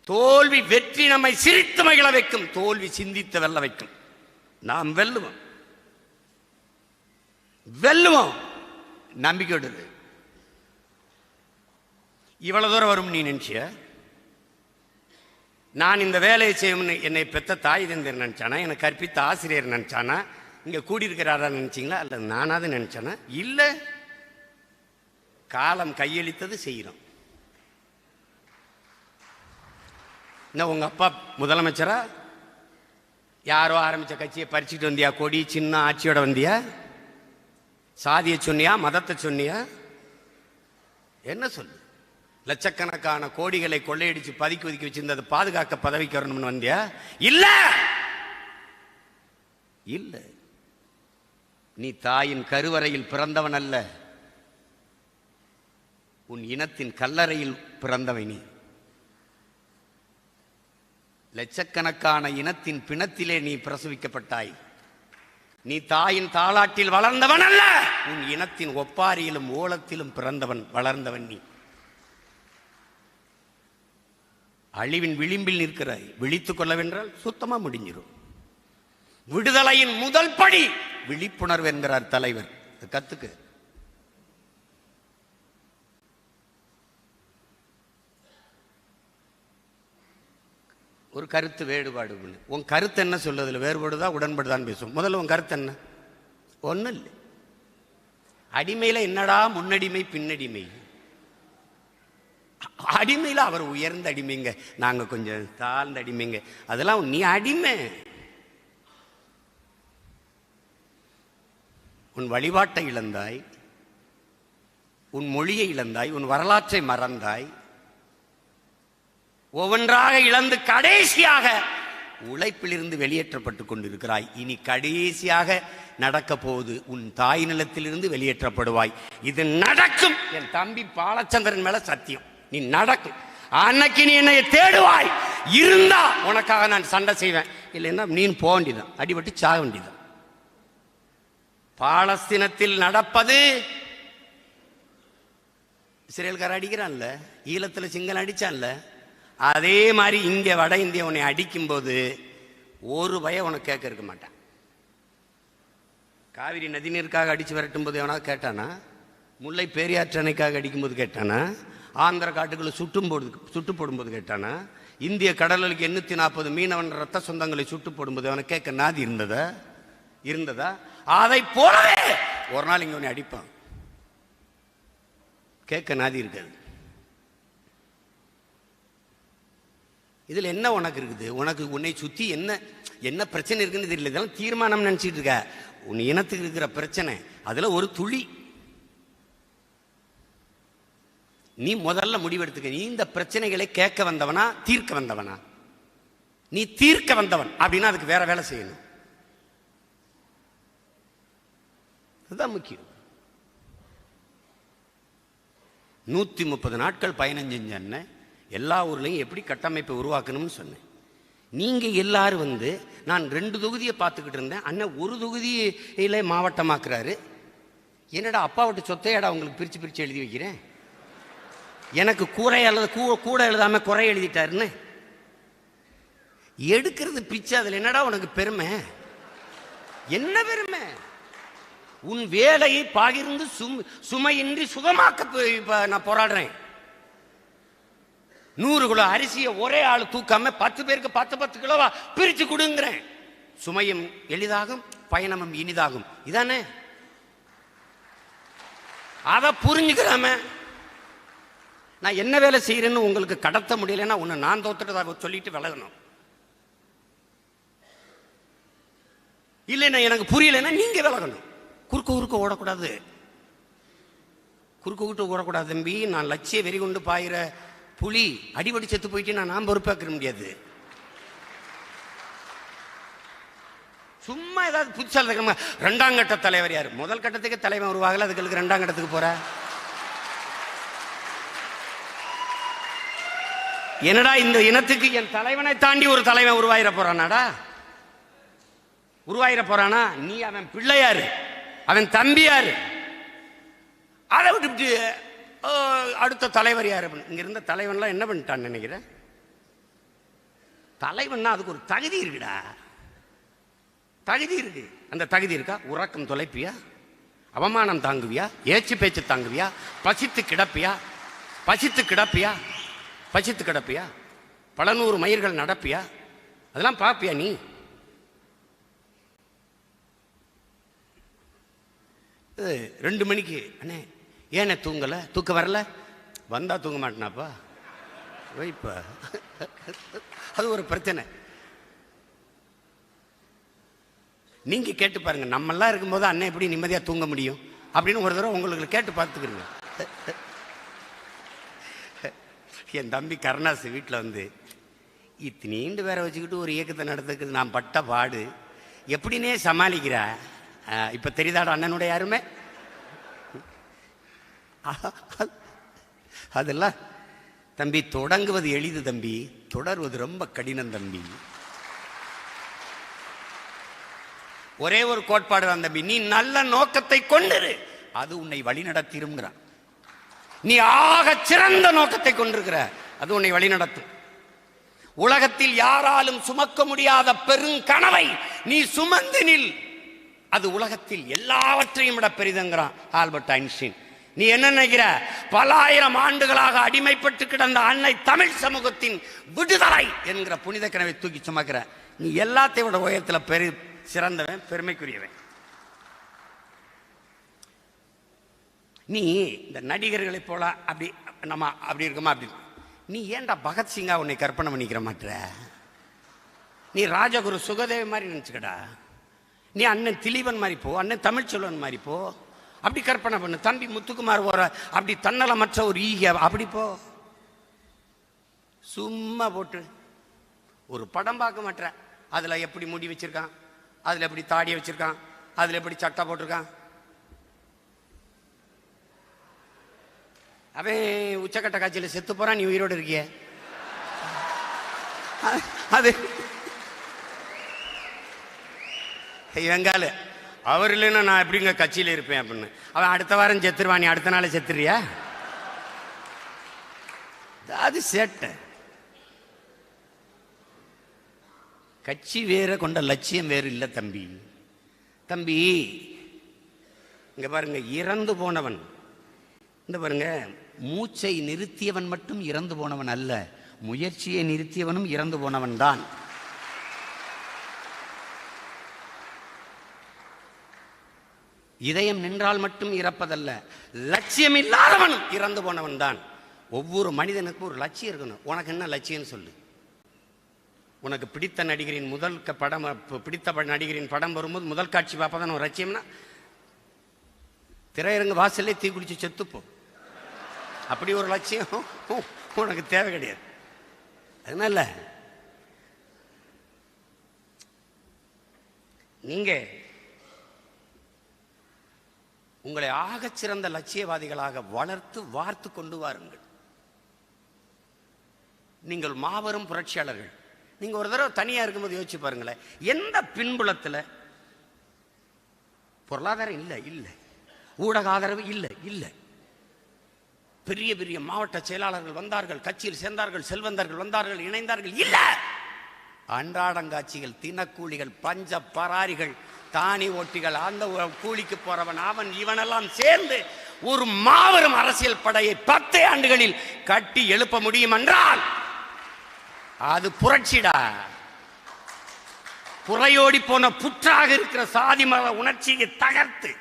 தோல்வி வெற்றி நம்மை சிரித்து மகிழ வைக்கும், தோல்வி சிந்தித்து வெல்ல வைக்கும். நாம் வெல்லுவோம், வெல்லுவோம், நம்பிக்கையோடு. இவ்வளவு தூரம் வரும் நீ நினைச்சிய? நான் இந்த வேலையை செய்யும் என்னை பெத்த தாய் தந்தர் நினைச்சானா, எனக்கு கற்பித்த ஆசிரியர் நினைச்சானா, இங்க கூடியிருக்கிறாரா நினைச்சீங்களா? அல்ல நானாவது நினைச்சானா? இல்ல, காலம் கையளித்தது செய்யறோம். இன்னும் உங்க அப்பா முதலமைச்சரா? யாரோ ஆரம்பிச்ச கட்சியை பறிச்சுட்டு வந்தியா? கொடி சின்ன ஆட்சியோட வந்தியா? சாதியை சொன்னியா? மதத்தை சொன்னியா? என்ன சொல்லு? லட்சக்கணக்கான கோடிகளை கொள்ளையடிச்சு பதுக்கி ஒதுக்கி வச்சிருந்தது பாதுகாக்க பதவிக்கு வரணும்னு வந்தியா? இல்ல இல்ல, நீ தாயின் கருவறையில் பிறந்தவன் அல்ல, உன் இனத்தின் கல்லறையில் பிறந்தவன். நீ லட்சக்கணக்கான இனத்தின் பிணத்திலே நீ பிரசவிக்கப்பட்டாய். நீ தாயின் தாளாட்டில் வளர்ந்தவன் அல்ல, உன் இனத்தின் ஒப்பாரியிலும் ஓலத்திலும் பிறந்தவன் வளர்ந்தவன். நீ அழிவின் விளிம்பில் நிற்கிறாய். விழித்துக் கொள்ளவென்றால் சுத்தமா முடிஞ்சிடும். விடுதலையின் முதல் படி விழிப்புணர்வு என்கிறார் தலைவர். கத்துக்கு. ஒரு கருத்து வேறுபாடு. உன் கருத்து என்ன சொல்லுதில்ல? வேறுபாடுதா உடன்படுதான் பேசும். முதல்ல உன் கருத்து என்ன? ஒன்னும் இல்லை. அடிமையில என்னடா முன்னடிமை பின்னடிமை? அடிமையில அவர் உயர்ந்த அடிமைங்க, நாங்க கொஞ்சம் தாழ்ந்த அடிமைங்க. அதெல்லாம் நீ அடிமை. உன் வழிபாட்டை இழந்தாய், உன் மொழியை இழந்தாய், உன் வரலாற்றை மறந்தாய். ஒவ்வொன்றாக இழந்து கடைசியாக உழைப்பிலிருந்து வெளியேற்றப்பட்டு கொண்டிருக்கிறாய். இனி கடைசியாக நடக்க போவது உன் தாய் நிலத்திலிருந்து வெளியேற்றப்படுவாய். இது நடக்கும். என் தம்பி பாலச்சந்திரன் மேல சத்தியம், நீ நடக்கும். அன்னைக்கு நீ என்னை தேடுவாய். இருந்தா உனக்காக நான் சண்டை செய்வேன், இல்லைன்னா நீ போக வேண்டியதான், அடிபட்டு சாக வேண்டியதான். பாலஸ்தீனத்தில் நடப்பது இஸ்ரேல்கார அடிக்கிறான்ல, ஈழத்துல சிங்களம் அடிச்சான்ல, அதே மாதிரி இங்க வட இந்தியா உன்னை அடிக்கும் போது ஒரு பய உனக்கு கேட்க இருக்க மாட்டான். காவிரி நதிநீருக்காக அடிச்சு விரட்டும் போது எவனாவது கேட்டானா? முல்லை பேரியாற்று அணைக்காக அடிக்கும் போது கேட்டானா? ஆந்திர காட்டுகளை சுட்டு போடும்போது கேட்டானா? இந்திய கடலுக்கு 840 மீனவன் ரத்த சொந்தங்களை சுட்டு போடும்போது அவனை கேட்க நாதி இருந்ததா? அதை போலவே ஒரு நாள் இங்க உன்னை அடிப்பான், கேட்க நாதி இருக்காது. இதுல என்ன உனக்கு இருக்குது? உனக்கு உன்னை சுத்தி என்ன பிரச்சனை இருக்குன்னு தெரியல. இதெல்லாம் தீர்மானம் நினைச்சிட்டு இருக்க. உன் இனத்துக்கு இருக்கிற பிரச்சனை அதுல ஒரு துளி. நீ முதல்ல முடிவெடுத்துக்க. நீ இந்த பிரச்சனைகளை கேட்க வந்தவனா தீர்க்க வந்தவனா? நீ தீர்க்க வந்தவன் அப்படின்னா அதுக்கு வேற வேலை செய்யணும். அதுதான் முக்கியம். 130 நாட்கள் பயணம் செஞ்ச எல்லா ஊர்லையும் எப்படி கட்டமைப்பை உருவாக்கணும்னு சொன்னேன். நீங்க எல்லாரும் நான் 2 தொகுதியை பார்த்துக்கிட்டு இருந்தேன். அண்ணன் ஒரு தொகுதியில மாவட்டமாக்குறாரு. என்னடா அப்பா விட்டு சொத்தையாடா உங்களுக்கு பிரிச்சு பிரிச்சு எழுதி வைக்கிறேன். எனக்கு கூட எழுதாம குறை எழுதிட்டாருன்னு எடுக்கிறது பிச்சை. அதுல என்னடா உனக்கு பெருமை? என்ன பெருமை? உன் வேலையை பகிர்ந்து சுமையின்றி சுகமாக்க நான் போராடுறேன். 100 கிலோ அரிசியை ஒரே ஆள் தூக்காம 10 பேருக்கு 10 கிலோவா பிரிச்சு கொடுங்கிறேன். சுமையும் எளிதாகும், பயணமும் இனிதாகும். இதானே? அத புரிஞ்சுக்கிறாம நான் என்ன வேலை செய்யறேன்னு உங்களுக்கு கடத்த முடியலன்னா உன்னை நான் தோத்துட்டு சொல்லிட்டு விலகணும். இல்லைன்னா எனக்கு புரியலைன்னா நீங்க விலகணும். குறுக்க ஓடக்கூடாது. குறுக்க ஓடக்கூடாது தம்பி. நான் லட்சிய வெறி கொண்டு பாயிற புலி அடிபடி செத்து போயிட்டு நான் பொறுப்பாக்க முடியாது. சும்மா ஏதாவது புதுசா 2ஆம் கட்ட தலைவர் யாரு? முதல் கட்டத்துக்கு தலைவன் உருவாகல, அதுக்கு 2ஆம் கட்டத்துக்கு போற. என்னடா இந்த இனத்துக்கு என் தலைவனை தாண்டி ஒரு தலைவன் உருவாயிர போறானாடா? உருவாயிர போறானா? நீ அவன் பிள்ளையாரு, அவன் தம்பியாரு. அதை விட்டு அடுத்த தலைவர் யாரு? இங்க இருந்த தலைவன்லாம் என்ன பண்ணிட்டான்னு நினைக்கிறேன். தலைவன்னா அதுக்கு ஒரு தகுதி இருக்குடா. தகுதி இருக்கு. அந்த தகுதி இருக்கா? உறக்கம் தொலைப்பியா? அவமானம் தாங்குவியா? ஏச்சு பேச்சு தாங்குவியா? பசித்து கிடப்பியா? பல 100 மைல்கள் நடப்பியா? அதெல்லாம் பாப்பியா நீ? இது 2 மணிக்கு அண்ணே ஏன தூங்கல? தூக்க வரல? வந்தா தூங்க மாட்டேனாப்பா வைப்பா. அது ஒரு பிரச்சனை. நீங்க கேட்டு பாருங்க, நம்மெல்லாம் இருக்கும்போது அண்ணன் எப்படி நிம்மதியா தூங்க முடியும் அப்படின்னு ஒரு தடவை உங்களுக்கு கேட்டு பார்த்துக்கிறீங்க. என் தம்பி கருணாசு வீட்டில் இத்தனீண்டு வேற வச்சுக்கிட்டு ஒரு இயக்கத்தை நடத்துக்கு நான் பட்ட பாடு எப்படின்னே சமாளிக்கிறா. இப்ப தெரியுதாடா அண்ணனுடைய யாருமே? அதெல்லாம் தம்பி தொடங்குவது எளிது தம்பி, தொடர்வது ரொம்ப கடினம் தம்பி. ஒரே ஒரு கோட்பாடு தான் தம்பி, நீ நல்ல நோக்கத்தை கொண்டிரு, அது உன்னை வழி நடத்திருங்கிறான். நீ ஆக சிறந்த நோக்கத்தை கொண்டிருக்கிற, அது உன்னை வழி நடத்தும். உலகத்தில் யாராலும் சுமக்க முடியாத பெருங்கனவை நீ சுமந்து நில், அது உலகத்தில் எல்லாவற்றையும் விட பெரிதுங்கிறான் ஆல்பர்ட் ஐன்ஸ்டீன். நீ என்ன நினைக்கிற? பல ஆயிரம் ஆண்டுகளாக அடிமைப்பட்டு கிடந்த அன்னை தமிழ் சமூகத்தின் விடுதலை என்கிற புனித கனவை தூக்கி சுமக்கிற. நீ எல்லாத்தையும் விட உயரத்தில் சிறந்தவன், பெருமைக்குரியவன். நீ இந்த நடிகர்களை போல அப்படி நம்ம அப்படி இருக்குமா? அப்படி நீ ஏன்டா பகத்சிங்கா உன்னை கற்பனை பண்ணிக்கிற மாட்ட? நீ ராஜகுரு சுகதேவ மாதிரி நினைச்சுக்கடா. நீ அண்ணன் திலீபன் மாதிரி போ, அண்ணன் தமிழ்ச்செல்வன் மாதிரி போ, அப்படி கற்பனை பண்ணு. தம்பி முத்துக்குமார் போற அப்படி தன்னலமற்ற ஒரு ஈக அப்படி போ. சும்மா போட்டு ஒரு படம் பார்க்க மாட்ட. அதுல எப்படி முடி வச்சிருக்கான், அதுல எப்படி தாடியை வச்சிருக்கான், அதுல எப்படி சட்டை போட்டிருக்கான். அவன் உச்சக்கட்ட காட்சியில் செத்து போறான், நீ உயிரோடு இருக்கிய. அது வெங்கால அவர் இல்லைன்னா நான் எப்படிங்க கட்சியில் இருப்பேன் அப்படின்னு. அவன் அடுத்த வாரம் செத்துருவான், நீ அடுத்த நாள் செத்துறியா? அது சேட்டை. கட்சி வேற கொண்ட லட்சியம் வேறு இல்லை தம்பி. தம்பி இங்க பாருங்க, இறந்து போனவன் இந்த பாருங்க, மூச்சை நிறுத்தியவன் மட்டும் இறந்து போனவன் அல்ல, முயற்சியை நிறுத்தியவனும் இறந்து போனவன் தான். இதயம் நின்றால் மட்டும் இறப்பதல்ல, லட்சியம் இல்லாதவனும் இறந்து போனவன் தான். ஒவ்வொரு மனிதனுக்கும் ஒரு லட்சியம் இருக்கணும். உனக்கு என்ன லட்சியம் சொல்லு. உனக்கு பிடித்த நடிகரின் முதல் படம், பிடித்த நடிகரின் படம் வரும்போது முதல் காட்சி பார்ப்பதான் ஒரு லட்சியம்னா திரையரங்கு வாசல்லே தீ குடிச்சு செத்துப்போம். அப்படி ஒரு லட்சியம் உனக்கு தேவை கிடையாது. அதனால நீங்க உங்களை ஆகச்சிறந்த லட்சியவாதிகளாக வளர்த்து வார்த்து கொண்டு வாருங்கள். நீங்கள் மாபெரும் புரட்சியாளர்கள். நீங்க ஒரு தடவை தனியா இருக்கும்போது யோசிச்சு பாருங்களேன், எந்த பின்புலத்தில் பொருளாதாரம் இல்லை, இல்லை ஊடக ஆதரவு இல்லை, இல்லை பெரிய பெரிய மாவட்ட செயலாளர்கள் வந்தார்கள், கட்சியில் சேர்ந்தார்கள், செல்வந்தர்கள் வந்தார்கள், இணைந்தார்கள், இல்லை அன்றாடங்காட்சிகள், தினக்கூலிகள், பஞ்ச பராரிகள், தானி ஓட்டிகள், அந்த கூலிக்கு போறவன் அவன் இவனெல்லாம் சேர்ந்து ஒரு மாபெரும் அரசியல் படையை 10 ஆண்டுகளில் கட்டி எழுப்ப முடியும் என்றால் அது புரட்சிடா. புறையோடி போன புற்றாக இருக்கிற சாதி மத உணர்ச்சியை தகர்த்து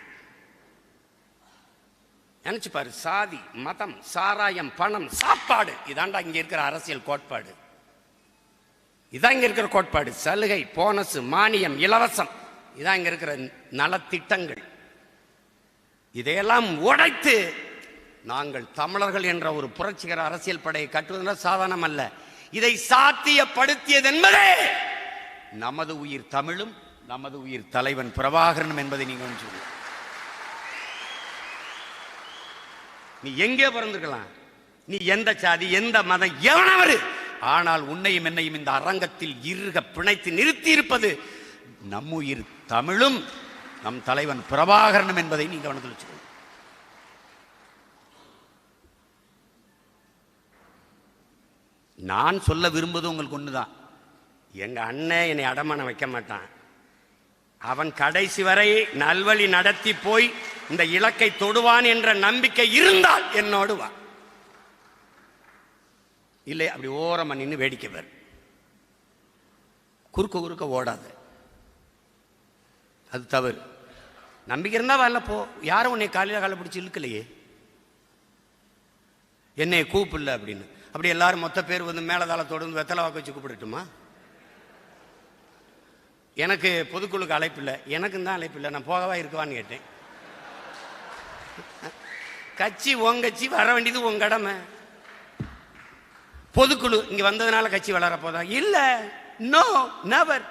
நினைச்சு பாரு. சாதி, மதம், சாராயம், பணம், சாப்பாடு, இதாண்டா இங்க இருக்கிற அரசியல் கோட்பாடு. இதான் இங்க இருக்கிற கோட்பாடு. சலுகை, போனஸ், மானியம், இலவசம், இதான் இங்க இருக்கிற நலத்திட்டங்கள். இதையெல்லாம் உடைத்து நாங்கள் தமிழர்கள் என்ற ஒரு புரட்சிகர அரசியல் படையை கட்டுவதென்றால் சாதாரணம் அல்ல. இதை சாத்தியப்படுத்தியது என்பதே நமது உயிர் தமிழும் நமது உயிர் தலைவன் பிரபாகரனும் என்பதை நீங்கள் சொல்லுங்க. நீ எங்கே பிறந்திருக்கலாம், நீ எந்த சாதி, எந்த மதம், எவனவரு, ஆனால் உன்னையும் என்னையும் இந்த அரங்கத்தில் இறுக பிணைத்து நிறுத்தி இருப்பது நம் உயிர் தமிழும் நம் தலைவன் பிரபாகரனும் என்பதை நீங்க கவனத்தில் வச்சுக்கணும். நான் சொல்ல விரும்புவது உங்களுக்கு ஒண்ணுதான். எங்க அண்ணன் என்னை அடமானம் வைக்க மாட்டான். அவன் கடைசி வரை நல்வழி நடத்தி போய் இந்த இலக்கை தொடுவான் என்ற நம்பிக்கை இருந்தால் என்னோடு வா. இல்லை அப்படி ஓரமா நின்று வேடிக்கை பார், குறுக்க குறுக்க ஓடாத, அது தவறு. நம்பிக்கை இருந்தா வரல போ. யாரும் உன்னை காலையில காலை பிடிச்சி இழுக்கலையே, என்னை கூப்பிடல அப்படின்னு. அப்படி எல்லாரும் மொத்த பேர் வந்து மேலதாளத்தோடு வந்து வெத்தலை வாக்கு வச்சு கூப்பிடட்டுமா? எனக்கு பொதுக்குழுக்கு அழைப்பு இல்லை, எனக்கும் தான் அழைப்பு இல்லை, நான் போகவா இருக்குவான்னு கேட்டேன். கட்சி உங்க கட்சி, வர வேண்டியது உங்க கடமை. பொதுக்குழு இங்க வந்ததுனால கட்சி வளர போதா? இல்ல, நோ, நெவர்.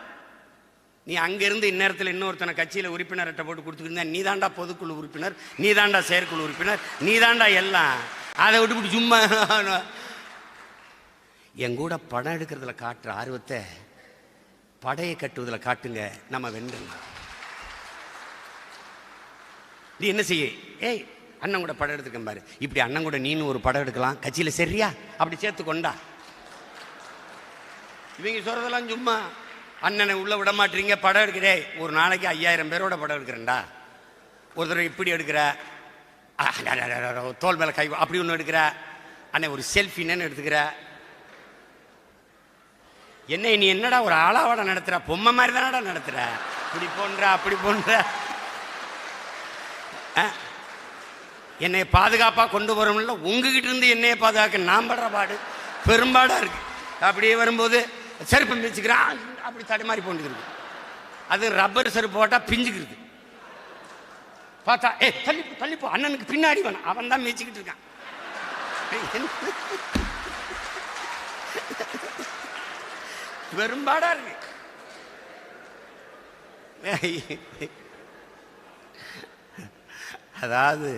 நீ அங்கிருந்து இந்நேரத்தில் இன்னொருத்தனை கட்சியில உறுப்பினர் அட்டை போட்டு கொடுத்துருந்தா நீ தாண்டா பொதுக்குழு உறுப்பினர், நீ தாண்டா செயற்குழு உறுப்பினர், நீ தாண்டா எல்லாம். அதை விட்டு சும்மா எங்கூட படம் எடுக்கிறதுல காட்டுற ஆர்வத்தை படையை கட்டுவதில் காட்டுங்க, நம்ம வென்றலாம். நீ என்ன செய்ய, ஏய் அண்ணன் கூட படம் எடுத்துக்க பாரு, இப்படி அண்ணன் கூட நீனு ஒரு படம் எடுக்கலாம் கட்சியில், சரியா? அப்படி சேர்த்து கொண்டா. இவங்க சொல்றதெல்லாம் சும்மா. அண்ணனை உள்ள விட மாட்டீங்க, படம் எடுக்கிறே. ஒரு நாளைக்கு 5000 பேரோட படம் எடுக்கிறேன்டா. ஒரு தடவை இப்படி எடுக்கிற, தோல் மேல கை அப்படி ஒன்று எடுக்கிற, அண்ணன் ஒரு செல்ஃபின்னு எடுத்துக்கிற. என்ன நீ என்னடா ஒரு ஆளாவாட நடத்துற, பொம்மை மாதிரி தானடா நடத்துற, இப்படி போன்ற அப்படி போன்ற. என்னை பாதுகாப்பா கொண்டு வரோம்ல, உங்ககிட்ட இருந்து என்னைய பாதுகாக்க நான் படுற பாடு பெரும்பாடா இருக்கு. அப்படியே வரும்போது செருப்பு மிதிச்சுக்கிறான், அப்படி தடுமாறி போட்டுக்கிறது. அது ரப்பர் செருப்பு போட்டா பிஞ்சுக்கிறது. பார்த்தா தள்ளிப்போ தள்ளிப்போ, அண்ணனுக்கு பின்னாடி வேணும், அவன் தான் மிதிச்சுக்கிட்டு இருக்கான். பெரும்பாடா இருக்கு. அதாவது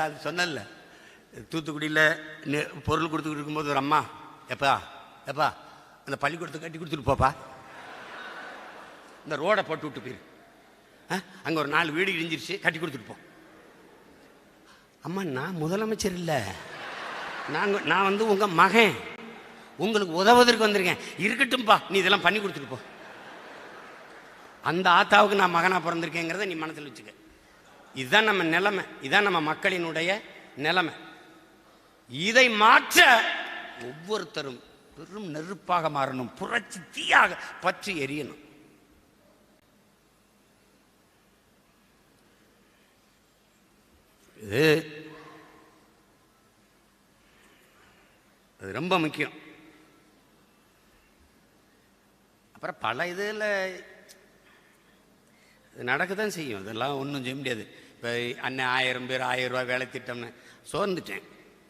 அது சொன்னல, தூத்துக்குடியில் பொருள் கொடுத்துக்கிட்டு இருக்கும்போது ஒரு அம்மா, எப்பா எப்பா அந்த பள்ளிக்கூடத்தை கட்டி கொடுத்துட்டு போப்பா, இந்த ரோடை போட்டு விட்டு போயிரு, அங்கே ஒரு 4 வீடு இடிஞ்சிருச்சு, கட்டி கொடுத்துட்டு போ. அம்மா நான் முதலமைச்சர் இல்லை, நான் வந்து உங்க மகன், உங்களுக்கு உதவுவதற்கு வந்திருக்கேன். இருக்கட்டும்பா, நீ இதெல்லாம் பண்ணி கொடுத்துட்டு போ. அந்த ஆத்தாவுக்கு நான் மகனா பிறந்திருக்கேங்கிறத நீ மனசில் வச்சுக்க. இதுதான் நம்ம நிலைமை, இதுதான் நம்ம மக்களினுடைய நிலைமை. இதை மாற்ற ஒவ்வொருத்தரும் பெரும் நெருப்பாக மாறணும், புரட்சி தீயாக பற்றி எரியணும். இது அது ரொம்ப முக்கியம். அப்புறம் பல இதில் இது நடக்க தான் செய்யும், இதெல்லாம் ஒன்றும் செய்ய முடியாது. இப்போ அண்ணன் 1000 பேர் 1000 ரூபா வேலை திட்டம்னு சோர்ந்துட்டேன்.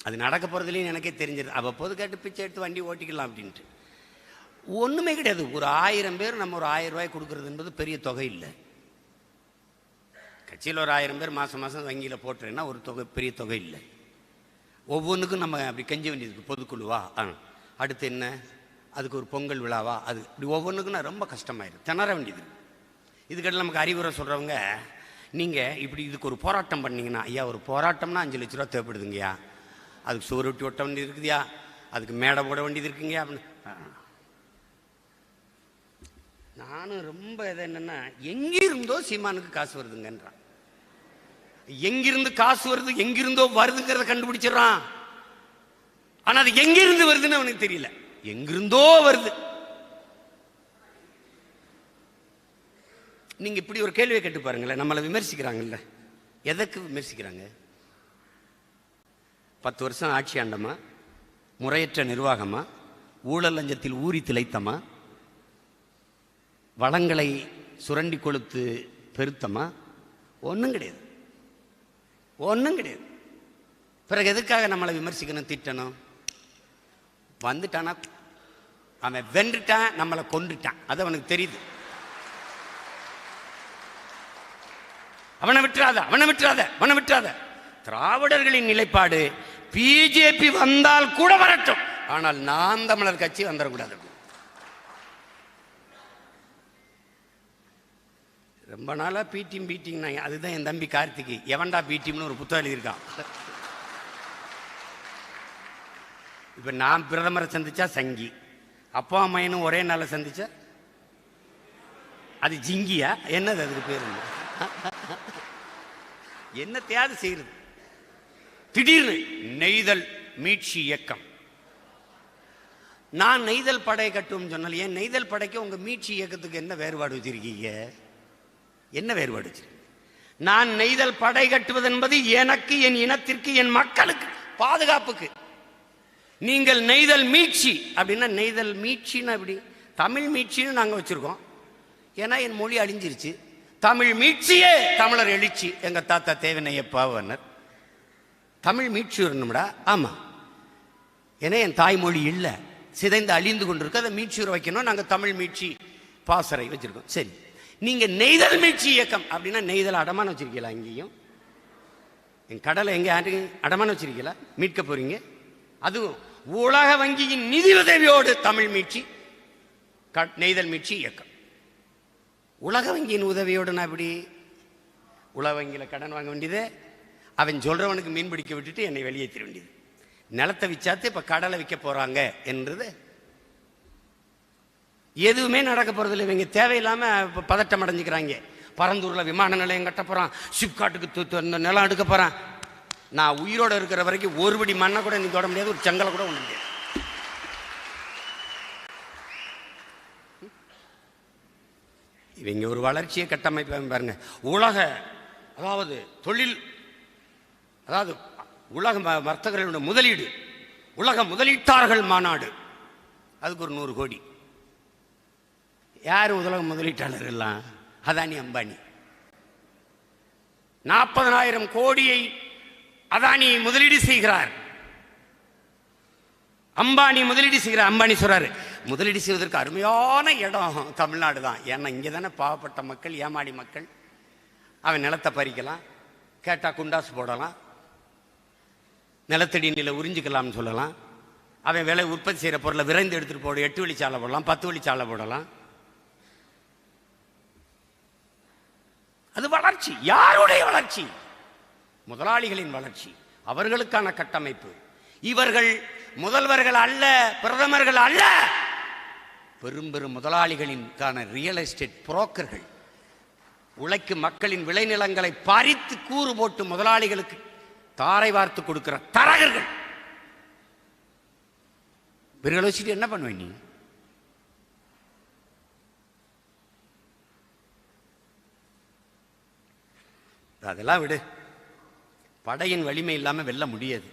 அது நடக்க போகிறதுலேயும் எனக்கே தெரிஞ்சிருது. அவ்வப்போது கேட்டு பிச்சை எடுத்து வண்டி ஓட்டிக்கலாம் அப்படின்ட்டு ஒன்றுமே கிடையாது. ஒரு 1000 பேர் நம்ம ஒரு 1000 ரூபாய் கொடுக்குறது என்பது பெரிய தொகை இல்லை. கட்சியில் ஒரு 1000 பேர் மாதம் மாதம் வங்கியில் போட்டுறேன்னா ஒரு தொகை, பெரிய தொகை இல்லை. ஒவ்வொன்றுக்கும் நம்ம அப்படி கெஞ்ச வேண்டியது. பொதுக்குழுவா, அடுத்து என்ன, அதுக்கு ஒரு பொங்கல் விழாவா, அது இப்படி ஒவ்வொன்றுக்கும் நான் ரொம்ப கஷ்டமாயிடும், திணற வேண்டியது. இதுக்கிட்ட நமக்கு அறிவுரை சொல்கிறவங்க, நீங்கள் இப்படி இதுக்கு ஒரு போராட்டம் பண்ணிங்கன்னா, ஐயா ஒரு போராட்டம்னா 5 லட்ச ரூபா தேவைப்படுதுங்கய்யா, அதுக்கு சுவர் ஒட்டி ஒட்ட வேண்டியது இருக்குதுயா, அதுக்கு மேடை போட வேண்டியது இருக்குங்கய்யா அப்படின்னு. நானும் ரொம்ப இது என்னென்னா, எங்கிருந்தோ சீமானுக்கு காசு வருதுங்கன்றான். எங்கிருந்து காசு வருது, எங்கிருந்தோ வருதுங்கிறத கண்டுபிடிச்சிடறான். ஆனால் அது எங்கிருந்து வருதுன்னு அவனுக்கு தெரியல. எங்கிருந்தோ வருது. நீங்க இப்படி ஒரு கேள்வியை கேட்டு பாருங்களேன். நம்மளை விமர்சிக்கிறாங்கல்ல, எதற்கு விமர்சிக்கிறாங்க? 10 வருஷம் ஆட்சி ஆண்டமா, முறையற்ற நிர்வாகமா, ஊழல் லஞ்சத்தில் ஊறி திளைத்தமா, வளங்களை சுரண்டி கொளுத்து பெருத்தமா? ஒன்றும் கிடையாது, ஒன்றும் கிடையாது. பிறகு எதுக்காக நம்மளை விமர்சிக்கணும், திட்டணும்? வந்துட்டானா அவன் வென்றுட்டான், நம்மளை கொண்டுட்டான், அது அவனுக்கு தெரியுது. அவனை விட்டுறாத, அவனை விட்டுறாத, அவனை விட்டுறாத. திராவிடர்களின் நிலைப்பாடு, பிஜேபி வந்தால் கூட வரட்டும், ஆனால் நாம் தமிழர் கட்சி வந்துடக்கூடாது. ரொம்ப நாளா பீட்டிங் பீட்டிங். அதுதான் என் தம்பி கார்த்திகை எவன்டா பீட்டிம்னு ஒரு புத்தகம் எழுதியிருக்கான். இப்ப நான் பிரதமரை சந்திச்சா சங்கி, அப்பா அம்மையனும் ஒரே நாள சந்திச்சா அது ஜிங்கியா? என்னது அதுக்கு பேரு? என்ன தேவை செய்யறது? திடீர்னு நெய்தல் மீட்சி இயக்கம். நான் நெய்தல் படை கட்டும் சொன்னால், ஏன் நெய்தல் படைக்கு உங்க மீட்சி இயக்கத்துக்கு என்ன வேறுபாடு வச்சிருக்கீங்க? என்ன வேறுபாடு வச்சிருக்கீங்க? நான் நெய்தல் படை கட்டுவது என்பது எனக்கு, என் இனத்திற்கு, என் மக்களுக்கு பாதுகாப்புக்கு. நீங்கள் நெய்தல் மீட்சி அப்படின்னா, நெய்தல் மீட்சின்னா எப்படி? தமிழ் மீட்சின்னு நாங்கள் வச்சிருக்கோம். ஏன்னா என் மொழி அழிஞ்சிருச்சு. தமிழ் மீட்சியே தமிழர் எழுச்சி. எங்க தாத்தா தேவனையப்பாவனர் தமிழ் மீட்சி வரணும்டா. ஆமா, ஏன்னா என் தாய்மொழி இல்லை, சிதைந்து அழிந்து கொண்டிருக்கு, அதை மீட்சி வைக்கணும். நாங்கள் தமிழ் மீட்சி பாசறை வச்சிருக்கோம். சரி, நீங்க நெய்தல் மீட்சி இயக்கம் அப்படின்னா, நெய்தல் அடமான வச்சிருக்கீங்களா? இங்கேயும் என் கடலை எங்க அடமான வச்சிருக்கீங்களா? மீட்க போறீங்க. அதுவும் உலக வங்கியின் நிதி உதவியோடு தமிழ் மீட்சி, நெய்தல் மீட்சி இயக்கம். உலக வங்கியின் உதவியோடு நான் எப்படி? உலக வங்கியில் கடன் வாங்க வேண்டியது, அவன் சொல்றவனுக்கு மீன் பிடிக்க விட்டுட்டு என்னை வெளியேற்ற வேண்டியது. நிலத்தை விச்சாத்து இப்ப கடலை விற்க போறாங்க என்றது எதுவுமே நடக்க போறதில்லை. இவங்க தேவையில்லாம பதட்டம் அடைஞ்சுக்கிறாங்க. பரந்தூர்ல விமான நிலையம் கட்ட போறான், சிப்காட்டுக்கு நிலம் எடுக்க போறான். நான் உயிரோட இருக்கிற வரைக்கும் ஒரு படி மண்ணை கூட நீ தொட முடியாது, ஒரு செங்கலை கூட ஒண்ணு முடியாது. இவங்க ஒரு வளர்ச்சியை கட்டமைப்பு பாருங்க. உலக, அதாவது தொழில், அதாவது உலக வர்த்தகர்களுடைய முதலீடு, உலக முதலீட்டாளர்கள் மாநாடு, அதுக்கு ஒரு 100 கோடி. யாரு உலக முதலீட்டாளர் எல்லாம்? அதானி அம்பானி. 40,000 கோடியை அதானி முதலீடு செய்கிறார், அம்பானி முதலீடு செய்கிறார். அம்பானி சொல்றாரு, முதலீடு செய்வதற்கு அருமையான இடம் தமிழ்நாடு தான். ஏன்னா இங்கே தானே பாவப்பட்ட மக்கள், ஏமாடி மக்கள். அவன் நிலத்தை பறிக்கலாம், கேட்டா குண்டாசு போடலாம், நிலத்தடி நில உறிஞ்சிக்கலாம்னு சொல்லலாம். அவன் விலை உற்பத்தி செய்கிற பொருளை விரைந்து எடுத்துட்டு போட 8 வழிச்சாலை போடலாம், 10 வழிச்சாலை போடலாம். அது வளர்ச்சி. யாருடைய வளர்ச்சி? முதலாளிகளின் வளர்ச்சி, அவர்களுக்கான கட்டமைப்பு. இவர்கள் முதல்வர்கள் அல்ல, பிரதமர்கள் அல்ல, பெரும் பெரும் முதலாளிகளின்கான ரியல் எஸ்டேட் புரோக்கர்கள், உழைக்கும் மக்களின் விளைநிலங்களை பறித்து கூறு போட்டு முதலாளிகளுக்கு தாரை வார்த்து கொடுக்கிற தரகர்கள். இவர்களை வச்சுட்டு என்ன பண்ணுவேன் நீ? அதெல்லாம் விடு. படையின் வலிமை இல்லாமல் வெல்ல முடியாது.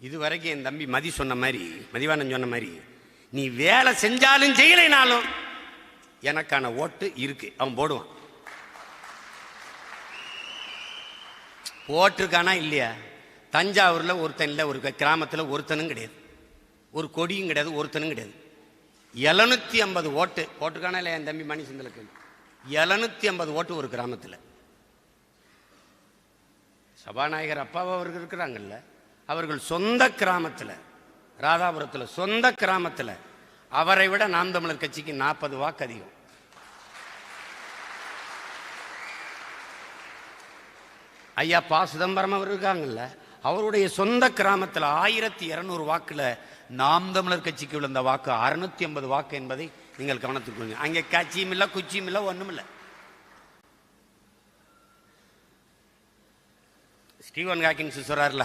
இதுவரைக்கும் என் தம்பி மதி சொன்ன மாதிரி, மதிவானன் சொன்ன மாதிரி, நீ வேலை செஞ்சாலும் செய்யலைனாலும் எனக்கான ஓட்டு இருக்கு, அவன் போடுவான். போட்டிருக்கானா இல்லையா? தஞ்சாவூரில் ஒருத்தன் இல்லை, ஒரு கிராமத்தில் ஒருத்தனும் கிடையாது, ஒரு கொடியும் கிடையாது, ஒருத்தனும் கிடையாது. 750 ஓட்டு போட்டிருக்கானா இல்லையா? என் தம்பி மணி சிந்தலுக்கு 750 ஓட்டு ஒரு கிராமத்தில். சபாநாயகர் அப்பாவை அவர்கள் இருக்கிறாங்கல்ல, அவர்கள் சொந்த கிராமத்தில், ராதாபுரத்தில் சொந்த கிராமத்தில் அவரை விட நாம் தமிழர் கட்சிக்கு 40 வாக்கு அதிகம். ஐயா பா சிதம்பரம் அவர் இருக்காங்கல்ல, அவருடைய சொந்த கிராமத்தில் 1200 வாக்குல நாம் தமிழர் கட்சிக்கு விழுந்த வாக்கு 650 வாக்கு என்பதை நீங்கள் கவனத்துக்கு கொள்ளுங்க. அங்கே கட்சியும் இல்லை, குச்சியும் இல்லை, ஒன்றும் இல்லை. ஸ்டீவன் ஹாக்கிங்ஸ் சொல்றாருல,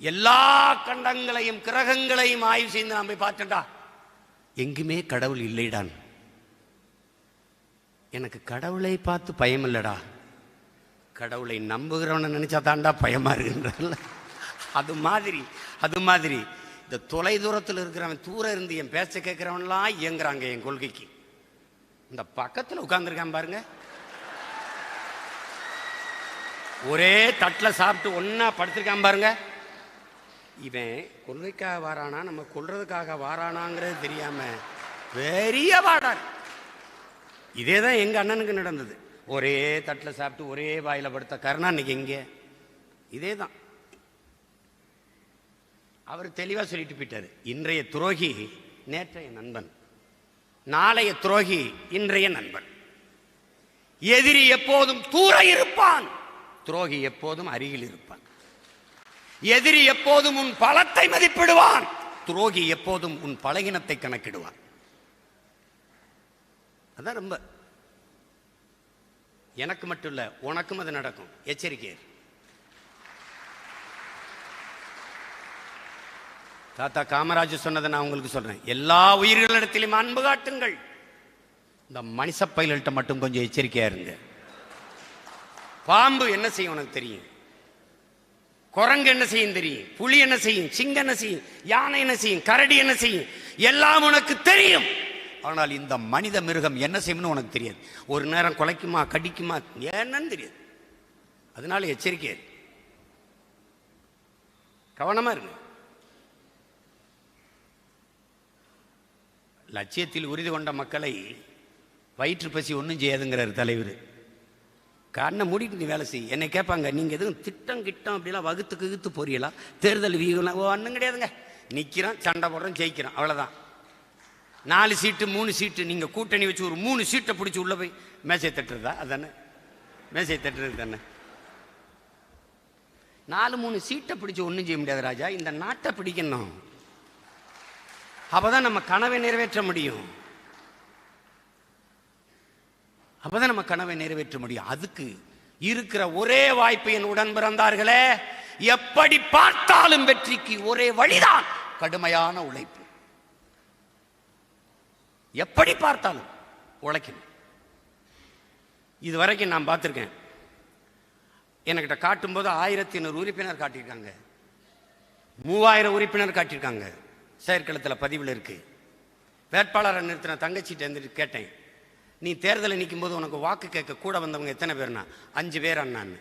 எல்லா கண்டங்களையும் கிரகங்களையும் ஆய்வு செய்து நாம் போய் பார்த்தா எங்குமே கடவுள் இல்லைடான். எனக்கு கடவுளை பார்த்து பயம் இல்லடா, கடவுளை நம்புகிறவனை நினைச்சா தாண்டா பயமா இருக்குன்றல. அது மாதிரி இந்த தொலை தூரத்தில் இருக்கிறவன் தூரம் இருந்து என் பேச்ச கேட்கிறவன்லாம் இயங்குறாங்க என் கொள்கைக்கு. இந்த பக்கத்தில் உட்கார்ந்துருக்கான் பாருங்க, ஒரே தட்டில் சாப்பிட்டு ஒன்னா படுத்திருக்கான் பாருங்க. இவன் கொள்கைக்காக வாரானா நம்ம கொள்றதுக்காக வாரானாங்கிறது தெரியாம பெரிய வாடார். இதே தான் எங்க அண்ணனுக்கு நடந்தது. ஒரே தட்டில் சாப்பிட்டு ஒரே வாயில படுத்த கருணாநிதி எங்கே? இதே தான். அவர் தெளிவா சொல்லிட்டு போயிட்டாரு, இன்றைய துரோகி நேற்றைய நண்பன், நாளைய துரோகி இன்றைய நண்பன். எதிரி எப்போதும் தூர இருப்பான், துரோகி எப்போதும் அருகில் இருப்பான். எதிரி எப்போதும் உன் பலத்தை மதிப்பிடுவான், துரோகி எப்போதும் உன் பலகீனத்தை கணக்கிடுவான். அதான் ரொம்ப, எனக்கு மட்டும் இல்ல உனக்கும் அது நடக்கும். எச்சரிக்கை. தாத்தா காமராஜ் சொன்னதை நான் உங்களுக்கு சொல்றேன், எல்லா உயிர்களிடத்திலும் அன்பு காட்டுங்கள். இந்த மனுஷ பயில்கிட்ட மட்டும் கொஞ்சம் எச்சரிக்கையா இருங்க. பாம்பு என்ன செய்யும் உனக்கு தெரியும், குரங்கு என்ன செய்யும் தெரியும், புலி என்ன செய்யும், சிங்கம் என்ன செய்யும், யானை என்ன செய்யும், கரடி என்ன செய்யும், எல்லாம் உனக்கு தெரியும். ஆனால் இந்த மனித மிருகம் என்ன செய்யும்னு உனக்கு தெரியாது. ஒரு நேரம் குலைக்குமா, கடிக்குமா, என்னன்னு தெரியாது. அதனால எச்சரிக்கை, கவனமா இருங்க. லட்சியத்தில் உறுதி கொண்ட மக்களை வயிற்று பசி ஒன்றும் செய்யாதுங்கிறார் தலைவர். கண்ணை மூடிட்டு நீ வேலை செய்ய. என்னை கேட்பாங்க, நீங்கள் எதுவும் திட்டம் கிட்டம் அப்படிலாம் வகுத்து போறீங்களா, தேர்தல் வீகலாம்? ஒன்றும் கிடையாதுங்க, நிற்கிறோம், சண்டை போடுறோம், ஜெயிக்கிறோம், அவ்வளோதான். 4 சீட்டு 3 சீட்டு நீங்கள் கூட்டணி வச்சு ஒரு 3 சீட்டை பிடிச்சி உள்ள போய் மேசை தட்டுறதா? அதானே மேசை தட்டுறது தானே. 4-3 சீட்டை பிடிச்சி ஒன்றும் செய்ய முடியாது ராஜா. இந்த நாட்டை பிடிக்கணும், அப்பதான் நம்ம கனவை நிறைவேற்ற முடியும். அப்பதான் நம்ம கனவை நிறைவேற்ற முடியும். அதுக்கு இருக்கிற ஒரே வாய்ப்பு என் உடன் பிறந்தார்களே, எப்படி பார்த்தாலும் வெற்றிக்கு ஒரே வழிதான் கடுமையான உழைப்பு. எப்படி பார்த்தாலும் உழைக்கணும். இதுவரைக்கும் நான் பார்த்திருக்கேன், என்கிட்ட காட்டும்போது 1500 உறுப்பினர் காட்டியிருக்காங்க, 3000 உறுப்பினர் காட்டியிருக்காங்க. செயற்களத்தில் பதிவில் இருக்கு. வேட்பாளரை நிறுத்தின தங்கச்சிட்டு கேட்டேன், நீ தேர்தலை நிற்கும் போது உனக்கு வாக்கு கேட்க கூட வந்தவங்க எத்தனை பேர்னா? 5 பேர் அண்ணான்னு.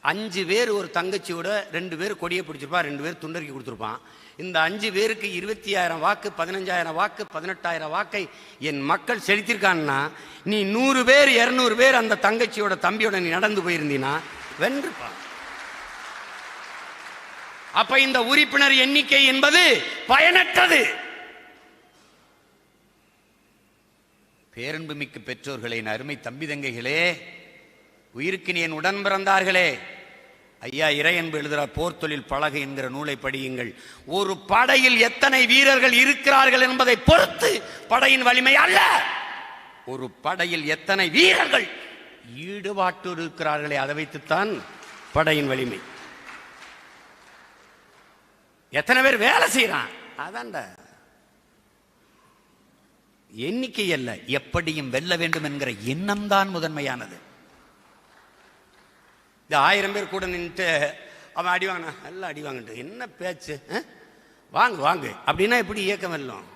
5 பேர் ஒரு தங்கச்சியோட 2 பேர் கொடியை பிடிச்சிருப்பா, 2 பேர் துண்டறிக்கி கொடுத்துருப்பான். இந்த 5 பேருக்கு 20000 வாக்கு, 15000 வாக்கு, 18000 வாக்கை என் மக்கள் செலுத்திருக்கான்னா, நீ 100 பேர் 200 பேர் அந்த தங்கச்சியோட தம்பியோட நீ நடந்து போயிருந்தீன்னா வென்றுப்பா. அப்ப இந்த உறுப்பினர் எண்ணிக்கை என்பது பயனற்றது. பேரன்புமிக்க பெற்றோர்களே, அருமை தம்பி தங்கைகளே, உயிருக்கு என் உடன் பிறந்தார்களே, ஐயா இறையன்பு எழுதுகிறார், போர் தொழில் பழகு என்கிற நூலை படியுங்கள். ஒரு படையில் எத்தனை வீரர்கள் இருக்கிறார்கள் என்பதை பொறுத்து படையின் வலிமை அல்ல, ஒரு படையில் எத்தனை வீரர்கள் ஈடுபாட்டு இருக்கிறார்களே அதை வைத்துத்தான் படையின் வலிமை. எத்தனை பேர் வேலை செய்யறான் அதான்டா எண்ணிக்கை அல்ல, எப்படியும் வெல்ல வேண்டும் என்கிற எண்ணம் தான் முதன்மையானது. இந்த 1000 பேர் கூட நின்றுட்டு அவன் அடிவாங்க, எல்லாம் அடிவாங்கட்டு என்ன பேச்சு, வாங்க வாங்க அப்படின்னா எப்படி இயக்கம் வெல்லும்?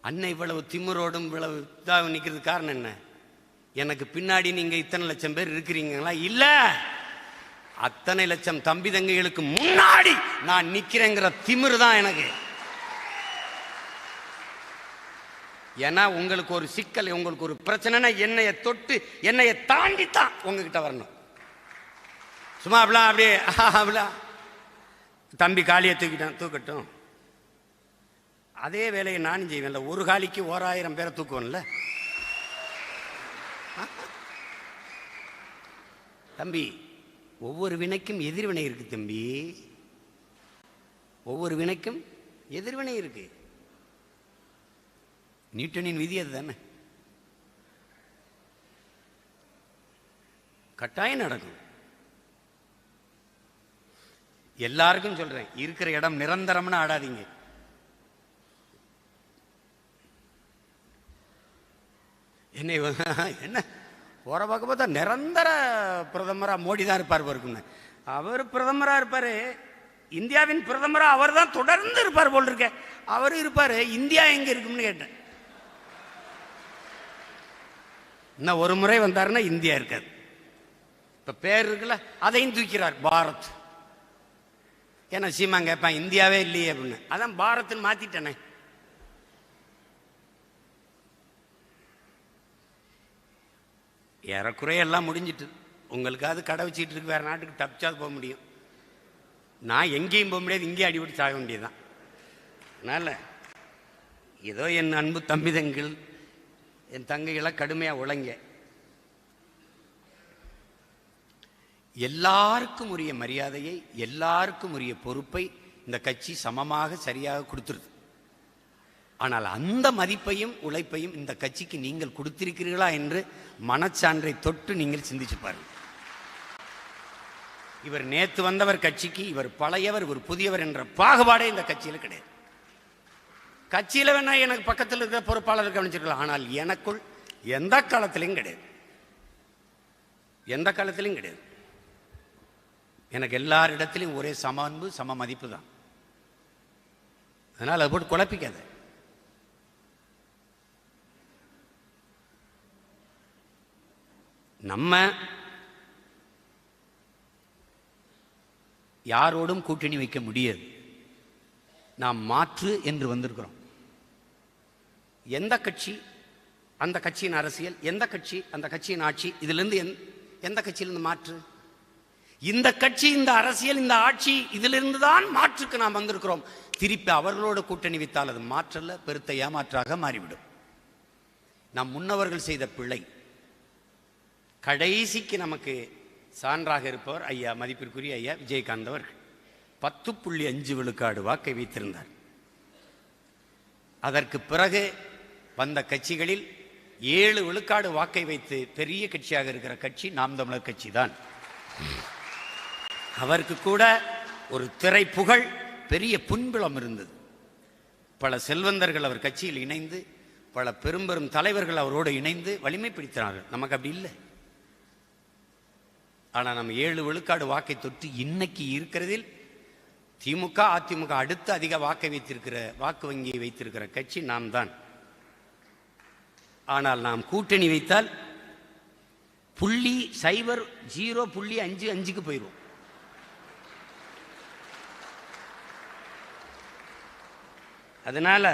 அண்ணன் இவ்வளவு திமிரோடும் இவ்வளவு இதாக நிற்கிறது காரணம் என்ன? எனக்கு பின்னாடி நீங்க இத்தனை லட்சம் பேர் இருக்கிறீங்களா? இல்ல, அத்தனை லட்சம் தம்பி தங்கைகளுக்கு முன்னாடி நான் நிக்கிறேங்கிற திமிரு தான் எனக்கு. ஏன்னா உங்களுக்கு ஒரு சிக்கல், உங்களுக்கு ஒரு பிரச்சனைனா என்னைய தொட்டு என்னைய தாண்டித்தான் உங்ககிட்ட வரணும். சும்மா அப்படியே தம்பி காலியை தூக்கட்டும், அதே வேலையை நானும் செய்வேன்ல. ஒரு காலிக்கு 1000 பேரை தூக்குவேன்ல தம்பி. ஒவ்வொரு வினைக்கும் எதிர்வினை இருக்கு தம்பி, ஒவ்வொரு வினைக்கும் எதிர்வினை இருக்கு. நியூட்டனின் விதி அதுதானே, கட்டாயம் நடக்கும். எல்லாருக்கும் சொல்றேன், இருக்கிற இடம் நிரந்தரம்னு ஆடாதீங்க. என்ன போற பார்க்க பார்த்தா நிரந்தர பிரதமரா மோடி தான் இருப்பார் பாருக்குன்னு. அவர் பிரதமரா இருப்பாரு, இந்தியாவின் பிரதமரா அவர் தான் தொடர்ந்து இருப்பார் போல் இருக்க. அவரு இருப்பாரு, இந்தியா எங்க இருக்குன்னு கேட்டேன். இன்னும் ஒரு முறை வந்தாருன்னா இந்தியா இருக்காது. இப்ப பேர் இருக்குல்ல, அதையும் தூக்கிறார் பாரத். ஏன்னா சீமா கேட்பான் இந்தியாவே இல்லையே அப்படின்னு, அதான் பாரத்னு மாத்திட்டேனே. ஏறக்குறைய எல்லாம் முடிஞ்சிட்டு, உங்களுக்காவது கடை வச்சுட்டு இருக்கு, வேற நாட்டுக்கு தப்பிச்சாது போக முடியும். நான் எங்கேயும் போக முடியாது, இங்கேயும் அடிபட்டு சாக வேண்டியதுதான். அதனால ஏதோ என் அன்பு தம்பிதங்கள், என் தங்கைகளை கடுமையா உழைங்க. எல்லாருக்கும் உரிய மரியாதையை, எல்லாருக்கும் உரிய பொறுப்பை இந்த கட்சி சமமாக சரியாக கொடுத்துருது. ஆனால் அந்த மதிப்பையும் உழைப்பையும் இந்த கட்சிக்கு நீங்கள் கொடுத்திருக்கிறீர்களா என்று மனச்சான்றை தொட்டு நீங்கள் சிந்திச்சு பாருங்கள். இவர் நேத்து வந்தவர் கட்சிக்கு, இவர் பழையவர், இவர் புதியவர் என்ற பாகுபாடே இந்த கட்சியில் கிடையாது. கட்சியில் வேணா எனக்கு பக்கத்தில் இருக்கிற பொறுப்பாளர் கவனிச்சிருக்கலாம், ஆனால் எனக்குள் எந்த காலத்திலையும் கிடையாது, எந்த காலத்திலையும் கிடையாது. எனக்கு எல்லாரிடத்திலையும் ஒரே சம அன்பு, சம மதிப்பு தான். அதனால் அதை போட்டு குழப்பிக்காத. நம்ம யாரோடும் கூட்டணி வைக்க முடியாது. நாம் மாற்று என்று வந்திருக்கிறோம். எந்த கட்சி அந்த கட்சியின் அரசியல், எந்த கட்சி அந்த கட்சியின் ஆட்சி, இதிலிருந்து எந்த கட்சியிலிருந்து மாற்று? இந்த கட்சி, இந்த அரசியல், இந்த ஆட்சி, இதிலிருந்து தான் மாற்றுக்கு நாம் வந்திருக்கிறோம். திருப்பி அவர்களோட கூட்டணி வைத்தால் அது மாற்றல்ல, பெருத்த ஏமாற்றாக மாறிவிடும். நம் முன்னவர்கள் செய்த பிழை. கடைசிக்கு நமக்கு சான்றாக இருப்பவர் ஐயா, மதிப்பிற்குரிய ஐயா விஜயகாந்த் அவர்கள் 10.5 விழுக்காடு வாக்கை வைத்திருந்தார். அதற்கு பிறகு வந்த கட்சிகளில் 7 விழுக்காடு வாக்கை வைத்து பெரிய கட்சியாக இருக்கிற கட்சி நாம் தமிழர் கட்சி தான். அவருக்கு கூட ஒரு திரை புகழ், பெரிய புண்பலம் இருந்தது. பல செல்வந்தர்கள் அவர் கட்சியில் இணைந்து, பல பெரும் தலைவர்கள் அவரோடு இணைந்து வலிமை பிடித்தார்கள். நமக்கு அப்படி இல்லை. ஆனால் நம்ம 7 விழுக்காடு வாக்கை தொட்டு இன்னைக்கு இருக்கிறதில் திமுக, அதிமுக அடுத்து அதிக வாக்கை வைத்திருக்கிற, வாக்கு வங்கியை வைத்திருக்கிற கட்சி நாம் தான். ஆனால் நாம் கூட்டணி வைத்தால் 0.55 போயிடும். அதனால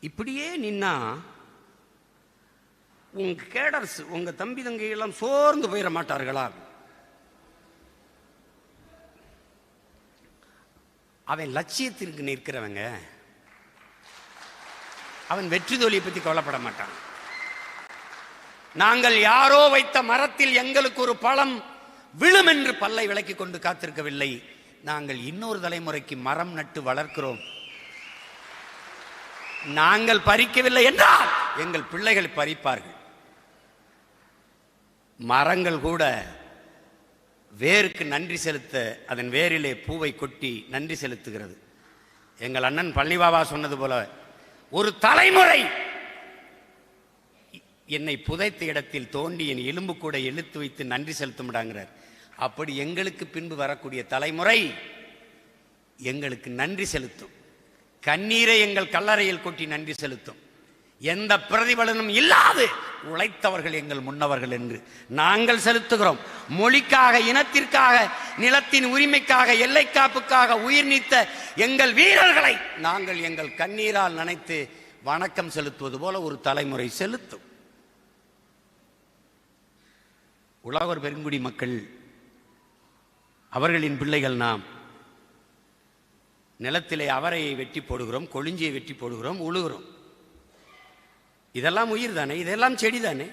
இப்படியே நின்னா உங்க கேடர்ஸ், உங்க தம்பி தங்கையெல்லாம் சோர்ந்து போயிட மாட்டார்களா? அவன் லட்சியத்திற்கு நிற்கிறவங்க, அவன் வெற்றி தோல்வியை பற்றி கவலைப்பட மாட்டான். நாங்கள் யாரோ வைத்த மரத்தில் எங்களுக்கு ஒரு பழம் விழும் என்று பல்லை விலக்கி கொண்டு காத்திருக்கவில்லை. நாங்கள் இன்னொரு தலைமுறைக்கு மரம் நட்டு வளர்க்கிறோம். நாங்கள் பறிக்கவில்லை என்றால் எங்கள் பிள்ளைகள் பறிப்பார்கள். மரங்கள் கூட வேருக்கு நன்றி செலுத்த அதன் வேரிலே பூவை கொட்டி நன்றி செலுத்துகிறது. எங்கள் அண்ணன் பழனிபாபா சொன்னது போல, ஒரு தலைமுறை என்னை புதைத்த இடத்தில் தோண்டி என் எலும்பு கூட இழுத்து வைத்து நன்றி செலுத்தும்டாங்கிறார். அப்படி எங்களுக்கு பின்பு வரக்கூடிய தலைமுறை எங்களுக்கு நன்றி செலுத்தும். கண்ணீரை எங்கள் கல்லறையில் கொட்டி நன்றி செலுத்தும். எந்த பிரதிபலனும் இல்லாது உழைத்தவர்கள் எங்கள் முன்னவர்கள் என்று நாங்கள் செலுத்துகிறோம். மொழிக்காக, இனத்திற்காக, நிலத்தின் உரிமைக்காக, எல்லை காப்புக்காக உயிர் நீத்த எங்கள் வீரர்களை நாங்கள் எங்கள் கண்ணீரால் நனைத்து வணக்கம் செலுத்துவது போல ஒரு தலைமுறை செலுத்தும். உழவர் பெருங்குடி மக்கள், அவர்களின் பிள்ளைகள் நாம். நிலத்திலே அவரையை வெட்டி போடுகிறோம், கொழிஞ்சியை வெட்டி போடுகிறோம், உழுகிறோம். இதெல்லாம் உயிர் தானே, இதெல்லாம் செடி தானே.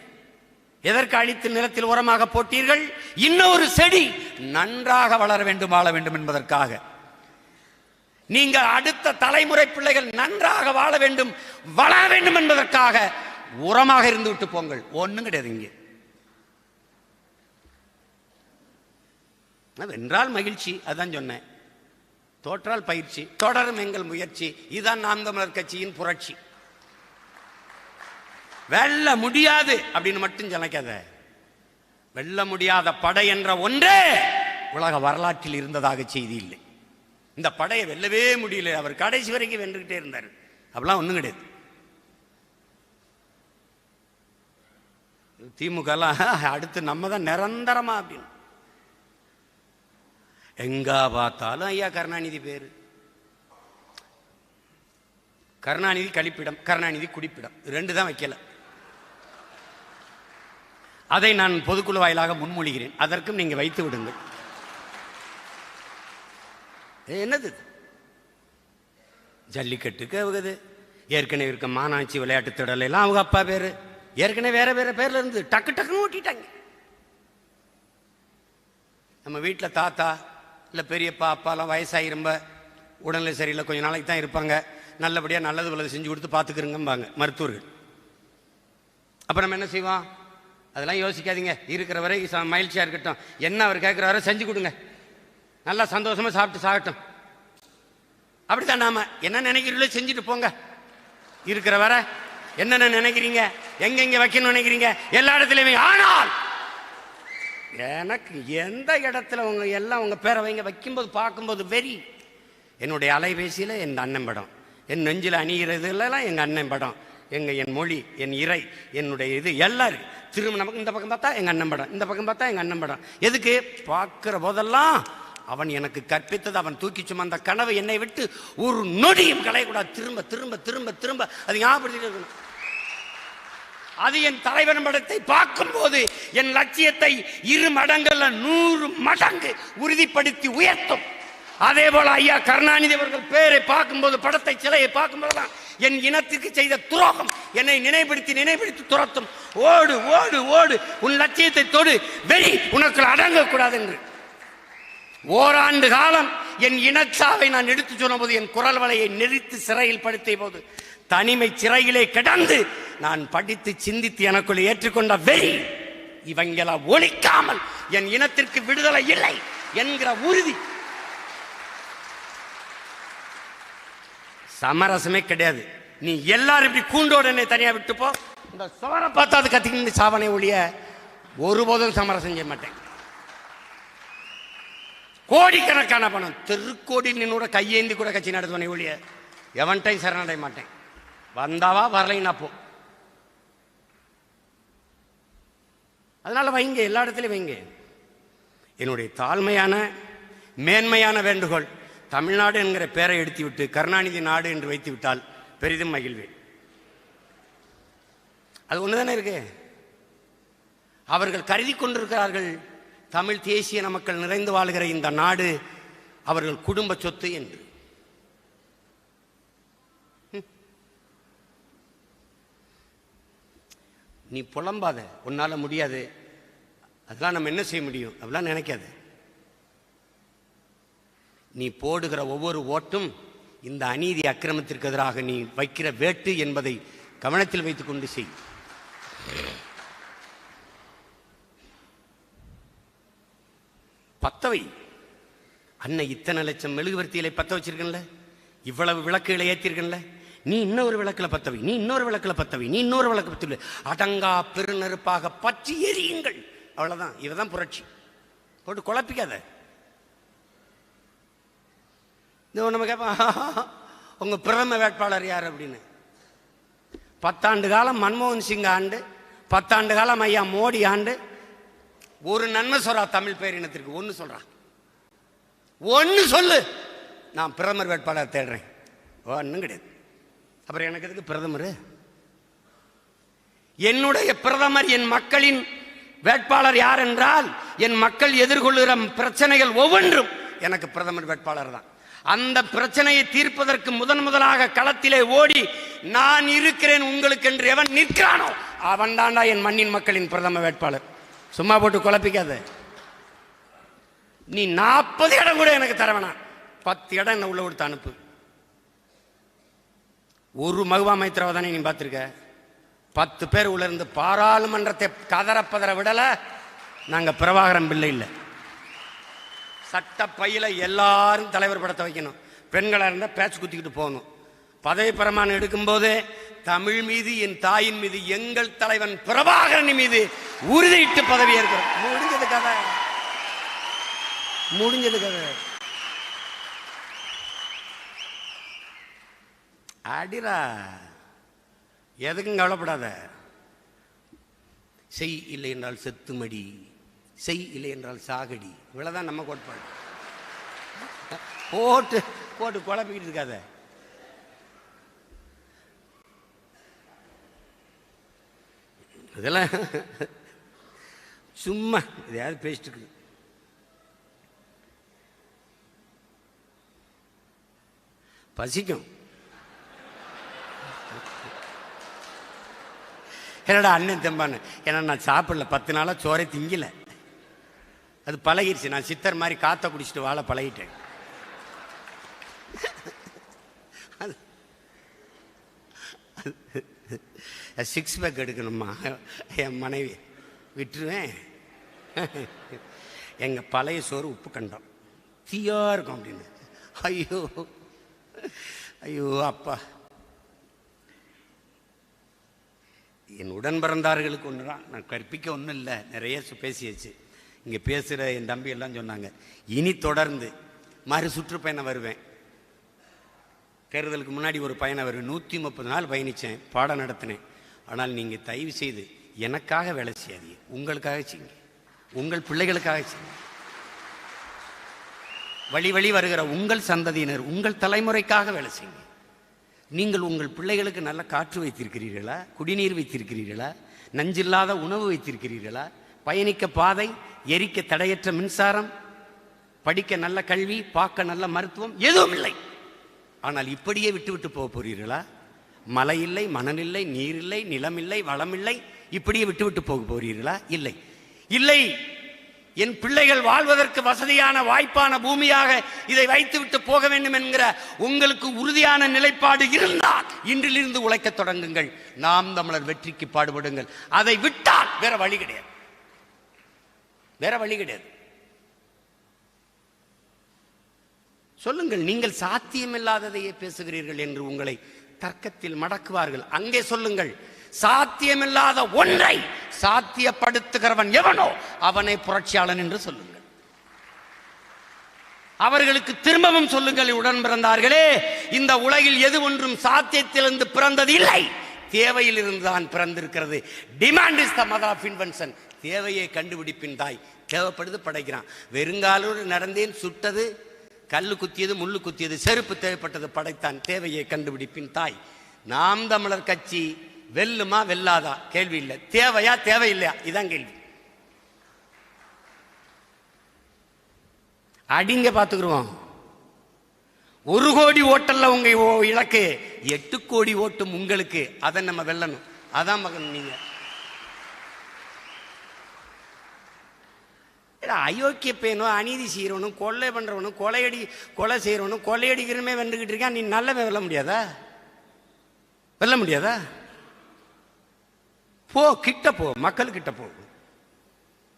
எதற்கு அழித்து நிலத்தில் உரமாக போட்டீர்கள்? இன்னொரு செடி நன்றாக வளர வேண்டும், வாழ வேண்டும் என்பதற்காக. நீங்கள் அடுத்த தலைமுறை பிள்ளைகள் நன்றாக வாழ வேண்டும், வளர வேண்டும் என்பதற்காக உரமாக இருந்து விட்டு போங்கள். ஒன்றும் கிடையாது. இங்கே வென்றால் மகிழ்ச்சி, அதான் சொன்னேன். தோற்றால் பயிற்சி, தொடரும் எங்கள் முயற்சி. இதுதான் நாம் தமிழர் கட்சியின் புரட்சி. வெல்ல முடியாது அப்படின்னு மட்டும் நினைக்காத. வெல்ல முடியாத படை என்ற ஒன்றே உலக வரலாற்றில் இருந்ததாக செய்தி இல்லை. இந்த படையை வெல்லவே முடியல, அவர் கடைசி வரைக்கும் வென்றுகிட்டே இருந்தார். அப்படிலாம் ஒன்றும் கிடையாது. திமுக அடுத்து நம்ம தான் நிரந்தரமா அப்படின்னு எங்க பார்த்தாலும் ஐயா கருணாநிதி பேரு. கருணாநிதி கழிப்பிடம், கருணாநிதி குடிப்பிடம், ரெண்டு தான் வைக்கல. அதை நான் பொதுக்குழு வாயிலாக முன்மொழிகிறேன். அதற்கும் நீங்க வைத்து விடுங்கள். என்னது ஜல்லிக்கட்டுக்கு அவங்க ஏற்கனவே இருக்க மாநாட்சி விளையாட்டு திடல் எல்லாம் அவங்க அப்பா பேரு ஏற்கனவே வேற வேற பேர்ல இருந்து டக்கு டக்குன்னு ஓட்டிட்டாங்க. நம்ம வீட்டில் தாத்தா இல்லை பெரியப்பா அப்பாலாம் வயசாகி ரொம்ப உடல்நிலை சரியில்லை, கொஞ்சம் நாளைக்கு தான் இருப்பாங்க, நல்லபடியாக நல்லது உள்ளது செஞ்சு கொடுத்து பார்த்துக்கிறங்கம்பாங்க மருத்துவர்கள். அப்போ நம்ம என்ன செய்வோம்? அதெல்லாம் யோசிக்காதீங்க, இருக்கிற வரை மகிழ்ச்சியாக இருக்கட்டும், என்ன அவர் கேட்குற வரை செஞ்சு கொடுங்க, நல்லா சந்தோஷமாக சாப்பிட்டு சாகட்டும். அப்படித்தான் நாம என்ன நினைக்கிறீங்களோ செஞ்சுட்டு போங்க. இருக்கிற வர என்னென்ன நினைக்கிறீங்க, எங்கெங்க வைக்கணும்னு நினைக்கிறீங்க, எல்லா இடத்துலையுமே. ஆனால் எனக்கு எந்த இடத்துல உங்க எல்லாம் உங்க பேரை வைங்க வைக்கும்போது பார்க்கும்போது வெறி. என்னுடைய அலைபேசியில் என் அண்ணன் படம், என் நெஞ்சில் அணிகிறதுலாம் எங்கள் அண்ணன் படம், என் மொழி, என் இறை, என்னுடைய இது எல்லாரும் திரும்ப நமக்கு இந்த பக்கம் பார்த்தா எங்கள் அண்ணன் படம், இந்த பக்கம் பார்த்தா எங்கள் அண்ணன் படம். எதுக்கு? பார்க்குற போதெல்லாம் அவன் எனக்கு கற்பித்தது, அவன் தூக்கி சுமந்த கனவு என்னை விட்டு ஒரு நொடியும் களையக்கூடாது. திரும்ப திரும்ப திரும்ப திரும்ப அது ஞாபகப்படுத்திட்டு இருக்கணும். அது என் தலைவன் படத்தை பார்க்கும்போது என் லட்சியத்தை 2 மடங்குல 100 மடங்கு உறுதிப்படுத்தி உயர்த்தும். அதே போல ஐயா கருணாநிதி அவர்கள் பேரை பார்க்கும்போது, படத்தை சிலையை பார்க்கும்போதுதான் என் இனத்திற்கு செய்த துரோகம் என்னை நினைவுபடுத்தி துரத்தும். ஓடு ஓடு ஓடு, உன் லட்சியத்தை தொடு, வெறி உனக்கு அடங்கக்கூடாது என்று. ஓராண்டு காலம் என் இனச்சாவை நான் எடுத்து சொன்ன போது, என் குரல் வலையை நெறித்து சிறையில் படுத்திய போது, தனிமை சிறையிலே கிடந்து நான் படித்து சிந்தித்து எனக்குள் ஏற்றுக்கொண்ட வெறி இவங்கள ஒழிக்காமல் என் இனத்திற்கு விடுதலை இல்லை என்கிற உறுதி. சமரசமே கிடையாது. நீ எல்லாரும் இப்படி கூண்டோட என்னை தனியா விட்டு போ, இந்த சோரை பார்த்தா அது கத்திக்கிட்டு சாவனை ஒழிய ஒருபோதும் சமரசம் செய்ய மாட்டேன். கோடிக்கணக்கான பணம் தெருக்கோடி நின்னோட கையேந்தி கூட கட்சி நடத்துவனை ஒழிய எவன்டையும் சரணடைய மாட்டேன். வந்தாவா வரலைன்னா போ. அதனால வைங்க, எல்லா இடத்துலையும் வைங்க. என்னுடைய தாழ்மையான மேன்மையான வேண்டுகோள், தமிழ்நாடு என்கிற பெயரை எடுத்து விட்டு கருணாநிதி நாடு என்று வைத்து விட்டால் பெரிதும் மகிழ்வேன். அது ஒண்ணுதானே இருக்கு. அவர்கள் கருதி கொண்டிருக்கிறார்கள் தமிழ் தேசிய மக்கள் நிறைந்து வாழ்கிற இந்த நாடு அவர்கள் குடும்ப சொத்து என்று. நீ புலம்பாத, உன்னால முடியாது, அதெல்லாம் நம்ம என்ன செய்ய முடியும் அப்படிலாம் நினைக்காத. நீ போடுகிற ஒவ்வொரு ஓட்டும் இந்த அநீதி அக்கிரமத்திற்கு எதிராக நீ வைக்கிற வேட்டு என்பதை கவனத்தில் வைத்துக் கொண்டு செய். பத்தவை அன்னை இத்தனை லட்சம் மெழுகுவர்த்திகளை பத்த வச்சிருக்கல, இவ்வளவு விளக்குகளை ஏற்றிருக்கல, நீ இன்னொரு விளக்குல பத்தவை, நீ இன்னொரு விளக்குல பத்தவை, நீ இன்னொரு விளக்கு பத்தவை, அடங்கா பெருநெருப்பாக பற்றி எரியுங்கள். அவ்வளவுதான். இவதான் புரட்சி. போட்டு குழப்பிக்காத. இந்த நம்ம கேட்போம், உங்க பிரதம வேட்பாளர் யார் அப்படின்னு. 10 ஆண்டு காலம் மன்மோகன் சிங் ஆண்டு, 10 ஆண்டு காலம் ஐயா மோடி ஆண்டு. ஒரு நன்மை சொல்றா தமிழ் பேரினத்திற்கு, ஒன்னு சொல்றான், ஒன்னு சொல்லு, நான் பிரதமர் வேட்பாளர் தேடுறேன். ஒன்றும் கிடையாது. அப்புறம் எனக்கு எதுக்கு பிரதமர்? என்னுடைய பிரதமர் என் மக்களின் வேட்பாளர் யார் என்றால், என் மக்கள் எதிர்கொள்ளுகிற பிரச்சனைகள் ஒவ்வொன்றும் எனக்கு பிரதமர் வேட்பாளர் தான். அந்த பிரச்சனையை தீர்ப்பதற்கு முதலாக களத்திலே ஓடி நான் இருக்கிறேன் உங்களுக்கு என்று எவன் நிற்கிறானோ அவன் தாண்டா என் மண்ணின் மக்களின் பிரதம வேட்பாளர். சும்மா போட்டு குழப்பிக்காத. நீ 40 இடம் கூட எனக்கு தர வேணாம், 10 இடம் என்ன உள்ள கொடுத்து அனுப்பு. ஒரு மகுவா மைத்ராவை தானே நீ பார்த்துருக்க. 10 பேர் உள்ள இருந்து பாராளுமன்றத்தை கதறப்பதற விடல. நாங்க பிரபாகரன் பிள்ளை இல்லை. சட்ட பையில எல்லாரும் தலைவர் படத்தை வைக்கணும். பெண்களாக இருந்தால் பேச்சு குத்திக்கிட்டு போகணும். பதவி பிரமாணம் எடுக்கும்போது தமிழ் மீது, என் தாயின் மீது, எங்கள் தலைவன் பிரபாகரன் மீது உறுதியிட்டு பதவி ஏற்கிறோம். முடிஞ்சது கதை, முடிஞ்சது கதை. அடிரா, எதுக்கும் கவலைப்படாத. செய் இல்லை என்றால் செத்துமடி, செய் இல்லை என்றால் சாகடி. இவ்வளவுதான் நம்ம கோட்பாடு. போட்டு போட்டு குழப்பிக்கிட்டு இருக்காத. இதெல்லாம் சும்மா எதையாவது பேசிட்டு இருக்கு. பசிக்கும். என்னடா அண்ணன் தெம்பான்னு, ஏன்னா நான் சாப்பிடல, 10 நாளா சோறை திங்கல. அது பழகிடுச்சு. நான் சித்தர் மாதிரி காத்த குடிச்சிட்டு வாழ பழகிட்டேன். சிக்ஸ் பேக் எடுக்கணுமா என் மனைவி, விட்டுருவேன். எங்க பழைய சோறு உப்பு கண்டம் தீயா இருக்கும் அப்படின்னு. ஐயோ ஐயோ அப்பா. என் உடன் பிறந்தார்களுக்கு ஒன்று தான், நான் கற்பிக்க ஒன்றும் இல்லை, நிறைய பேசியாச்சு. இங்கே பேசுகிற என் தம்பி எல்லாம் சொன்னாங்க, இனி தொடர்ந்து மறு சுற்றுப்பயணம் வருவேன். தேர்தலுக்கு முன்னாடி ஒரு பயணம் வருவேன். 130 நாள் பயணித்தேன், பாடம் நடத்தினேன். ஆனால் நீங்கள் தயவு செய்து எனக்காக வேலை செய்யாதீங்க, உங்களுக்காக செய்யுங்க, உங்கள் பிள்ளைகளுக்காக செய்யுங்க. வழி வழி வருகிற உங்கள் சந்ததியினர், உங்கள் தலைமுறைக்காக வேலை செய்யுங்க. நீங்கள் உங்கள் பிள்ளைகளுக்கு நல்ல காற்று வைத்திருக்கிறீர்களா? குடிநீர் வைத்திருக்கிறீர்களா? நஞ்சில்லாத உணவு வைத்திருக்கிறீர்களா? பயணிக்க பாதை, எரிக்க தடையற்ற மின்சாரம், படிக்க நல்ல கல்வி, பார்க்க நல்ல மருத்துவம் எதுவும் இல்லை. ஆனால் இப்படியே விட்டு போக போறீர்களா? மழை இல்லை, மணல் இல்லை, நீர் இல்லை, நிலம் இல்லை, வளம் இல்லை, இப்படியே விட்டு போக போறீர்களா? இல்லை இல்லை. என் பிள்ளைகள் வாழ்வதற்கு வசதியான வாய்ப்பான பூமியாக இதை வைத்துவிட்டு போக வேண்டும் என்கிற உங்களுக்கு உறுதியான நிலைப்பாடு இருந்தால் இன்றிலிருந்து உழைக்க தொடங்குங்கள். நாம் தமிழர் வெற்றிக்கு பாடுபடுங்கள். அதை விட்டால் வேற வழி கிடையாது, வேற வழி கிடையாது. சொல்லுங்கள், நீங்கள் சாத்தியமில்லாததையே பேசுகிறீர்கள் என்று உங்களை தர்க்கத்தில் மடக்குவார்கள். அங்கே சொல்லுங்கள், சாத்தியமில்லாத ஒன்றை சாத்தியப்படுத்துகிறவன் எவனோ அவனை புரட்சியாளன் என்று சொல்லுங்கள். அவர்களுக்கு திரும்பவும் சொல்லுங்கள், உடன் பிறந்தார்களே, இந்த உலகில் எது ஒன்றும் சாத்தியத்திலிருந்து பிறந்தது இல்லை, தேவையில் இருந்துதான் பிறந்திருக்கிறது. Demand is the mother of invention. தேவையை கண்டுபிடிப்பின் தாய். தேவைப்படுது படைக்கிறான். வெறுங்காலோடு நடந்தேன், சுட்டது, கல்லு குத்தியது, முள்ளு குத்தியது, செருப்பு தேவைப்பட்டது, படைத்தான். தேவையை கண்டுபிடிப்பின் தாய். நாம் தமிழர் கட்சி வெல்லுமா வெல்லாதா கேள்வி இல்லை, தேவையா தேவையில்லையா இதான் கேள்வி. அடிங்க பார்த்துக்குருவோம். 1 கோடி ஓட்டல்ல உங்க இலக்கு, 8 கோடி ஓட்டும் உங்களுக்கு. அதை நம்ம வெல்லணும். அதான் மகன் நீங்க. அயோக்கிய பேனும், அநீதி செய்யறவனும், கொள்ளை பண்றவனும், கொலை செய்யறவனும், கொள்ளையடிக்கிறமே வென்றுகிட்டு இருக்கான். நீ நல்லவே வெல்ல முடியாதா? வெல்ல முடியாதா? போ, கிட்ட போ, மக்கள் கிட்ட போ,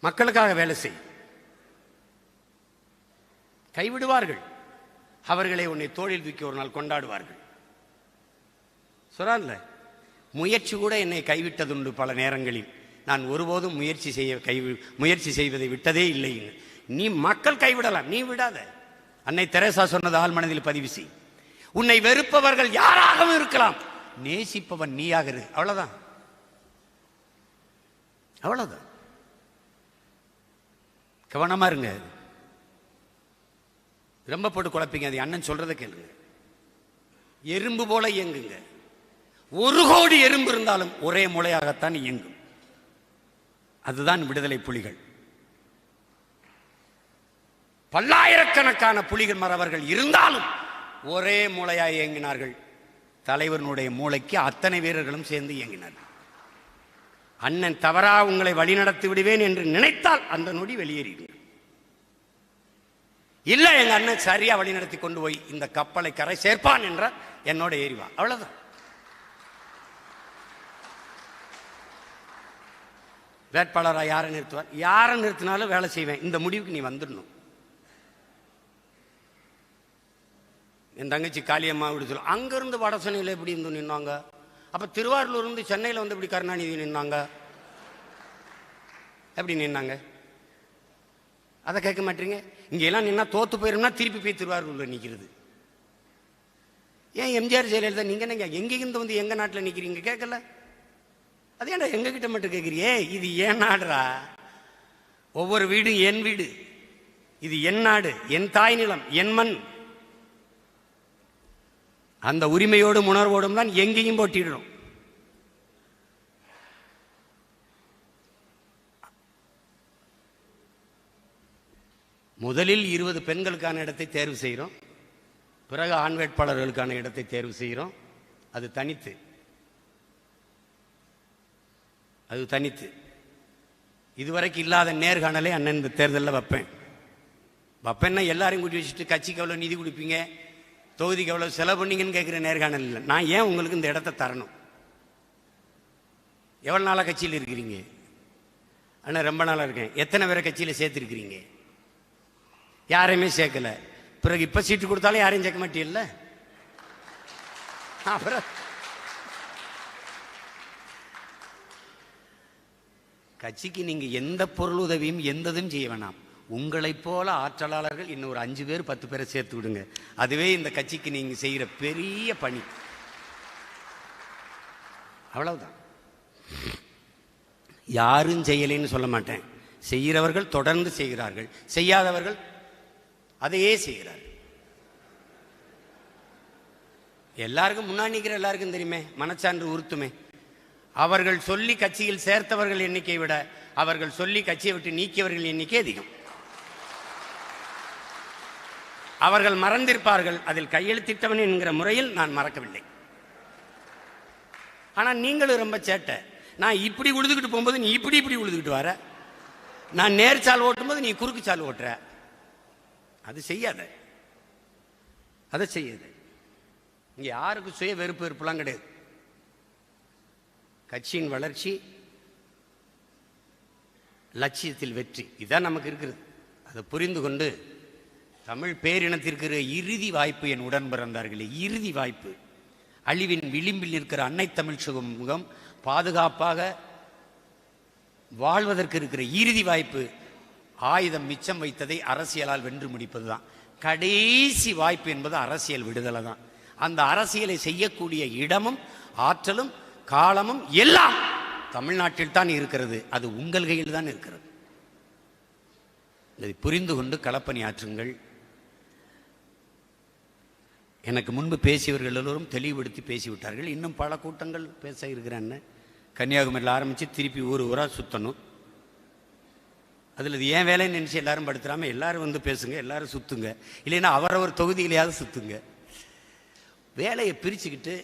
மக்களுக்காக வேலை செய். கைவிடுவார்கள், அவர்களை உன்னை தோளில் தூக்கி ஒரு நாள் கொண்டாடுவார்கள். சொல்றான்ல, முயற்சி கூட என்னை கைவிட்டதுண்டு பல நேரங்களில். நான் ஒருபோதும் முயற்சி செய்வதை விட்டதே இல்லை. நீ மக்கள் கைவிடலாம், நீ விடாத. அன்னை தெரேசா சொன்னது ஆழ்மனதில் பதிவு செய். உன்னை வெறுப்பவர்கள் யாராகவும் இருக்கலாம், நேசிப்பவன் நீயாக இரு. அவ்வளவுதான், அவ்வளவுதான். கவனமா இருங்க. ரொம்ப போட்டு குழப்பிங்க. அது அண்ணன் சொல்றதை கேளுங்க. எறும்பு போல இயங்குங்க. 1 கோடி எறும்பு இருந்தாலும் ஒரே மூளையாகத்தான் இயங்கும். அதுதான் விடுதலை புலிகள். பல்லாயிரக்கணக்கான புலிகள் மறவர்கள் இருந்தாலும் ஒரே மூளையாய் இயங்கினார்கள். தலைவனுடைய மூளைக்கு அத்தனை வீரர்களும் சேர்ந்து இயங்கினார்கள். அண்ணன் தவறா உங்களை வழிநடத்தி விடுவேன் என்று நினைத்தால் அந்த நொடி வெளியேறிடுங்க. இல்ல, எங்க அண்ணன் சரியா வழிநடத்தி கொண்டு போய் இந்த கப்பலை கரை சேர்ப்பான் என்றால் என்னோட ஏறிவா. அவ்வளவுதான். வேட்பாளரா யாரை நிறுத்துவார்? யாரை நிறுத்தினாலும் வேலை செய்வேன். இந்த முடிவுக்கு நீ வந்துடணும். என் தங்கச்சி காளியம்மா இப்படி சொல்ல, அங்கிருந்து வடசென்னையில் எப்படி இருந்து நின்னாங்க, அப்ப திருவாரூர்ல இருந்து சென்னையில் வந்து இப்படி கருணாநிதி நின்னாங்க, எப்படி நின்னாங்க? அதை கேட்க மாட்டீங்க. இங்க எல்லாம் நின்னா தோத்து போயிருந்தா திருப்பி போய் திருவாரூர்ல நிக்கிறது. ஏன் எம்ஜிஆர் ஜெயலலிதா நீங்க என்ன எங்கிருந்து வந்து எங்க நாட்டில் நிக்கிறீங்க கேட்கல? அது ஏன்டா எங்க கிட்ட மட்டும் கேட்குறியே? இது ஏன் நாடுறா? ஒவ்வொரு வீடும் என் வீடு, இது என் நாடு, என் தாய் நிலம், என் மண். அந்த உரிமையோடும் உணர்வோடும் தான் எங்கேயும் போட்டிடுறோம். முதலில் 20 பெண்களுக்கான இடத்தை தேர்வு செய்கிறோம், பிறகு ஆண் வேட்பாளர்களுக்கான இடத்தை தேர்வு செய்கிறோம். அது தனித்து, அது தனித்து. இதுவரைக்கும் இல்லாத நேர்காணலை அண்ணன் இந்த தேர்தலில் வைப்பேன்னா எல்லாரையும் கூட்டி வச்சுட்டு கட்சிக்கு எவ்வளோ நிதி கொடுப்பீங்க, தொகுதிக்கு எவ்வளோ செலவு பண்ணீங்கன்னு கேட்குற நேர்காணல் இல்லை. நான் ஏன் உங்களுக்கு இந்த இடத்த தரணும்? எவ்வளோ நாளாக கட்சியில் இருக்கிறீங்க? அண்ணா ரொம்ப நாளாக இருக்கேன். எத்தனை பேரை கட்சியில் சேர்த்துருக்கிறீங்க? யாரையுமே சேர்க்கல. பிறகு இப்போ சீட்டு கொடுத்தாலும் யாரையும் சேர்க்க மாட்டீங்கல்ல. அப்புறம் கட்சிக்கு நீங்க எந்த பொருள் உதவியும் எந்ததும் செய்ய வேணாம். உங்களைப் போல ஆற்றலாளர்கள் இன்னும் ஒரு 5 பேர் 10 பேரை சேர்த்து விடுங்க. அதுவே இந்த கட்சிக்கு நீங்க செய்கிற பெரிய பணி. அவ்வளவுதான். யாரும் செய்யலைன்னு சொல்ல மாட்டேன். செய்கிறவர்கள் தொடர்ந்து செய்கிறார்கள், செய்யாதவர்கள் அதையே செய்கிறார்கள். எல்லாருக்கும் முன்னாடி நிற்கிற எல்லாருக்கும் தெரியுமே, மனச்சான்று உறுத்துமே. அவர்கள் சொல்லி கட்சியில் சேர்த்தவர்கள் எண்ணிக்கை விட அவர்கள் சொல்லி கட்சியை விட்டு நீக்கியவர்கள் எண்ணிக்கை அதிகம். அவர்கள் மறந்திருப்பார்கள். அதில் கையெழுத்திட்டவன் என்கிற முறையில் நான் மறக்கவில்லை. ஆனால் நீங்களும் ரொம்ப சேட்டை. நான் இப்படி உழுதுகிட்டு போகும்போது நீ இப்படி இப்படி உழுதுகிட்டு வர, நான் நேர்ச்சால் ஓட்டும்போது நீ குறுக்கு சால் ஓட்டுற. அது செய்யாத, அதை செய்யாத. இங்க யாருக்கு சுய வெறுப்பு வெறுப்புலாம் கிடையாது. கட்சியின் வளர்ச்சி, லட்சியத்தில் வெற்றி, இதான் நமக்கு இருக்கிறது. அதை புரிந்து கொண்டு தமிழ் பேரினத்திற்கு இறுதி வாய்ப்பு, என் உடன் பிறந்தார்களே, இறுதி வாய்ப்பு, அழிவின் விளிம்பில் இருக்கிற அன்னை தமிழ் சமூகம் பாதுகாப்பாக வாழ்வதற்கு இருக்கிற இறுதி வாய்ப்பு, ஆயுதம் மிச்சம் வைத்ததை அரசியலால் வென்று முடிப்பதுதான். கடைசி வாய்ப்பு என்பது அரசியல் விடுதலை தான். அந்த அரசியலை செய்யக்கூடிய இடமும் ஆற்றலும் காலமும் எல்லாம் தமிழ்நாட்டில் தான் இருக்கிறது. அது உங்கள் கையில் தான் இருக்கிறது. இதை புரிந்து கொண்டு களப்பணி ஆற்றுங்கள். எனக்கு முன்பு பேசியவர்கள் எல்லோரும் தெளிவுபடுத்தி பேசிவிட்டார்கள். இன்னும் பல கூட்டங்கள் பேச இருக்கிறேன்னு. கன்னியாகுமரியில் ஆரம்பித்து திருப்பி ஊராக சுற்றணும். அதில் இது ஏன் வேலைன்னு நினச்சி எல்லாரும் படுத்துறாமல் எல்லாரும் வந்து பேசுங்க, எல்லாரும் சுற்றுங்க. இல்லைன்னா அவரவர் தொகுதியிலையாவது சுற்றுங்க. வேலையை பிரிச்சுக்கிட்டு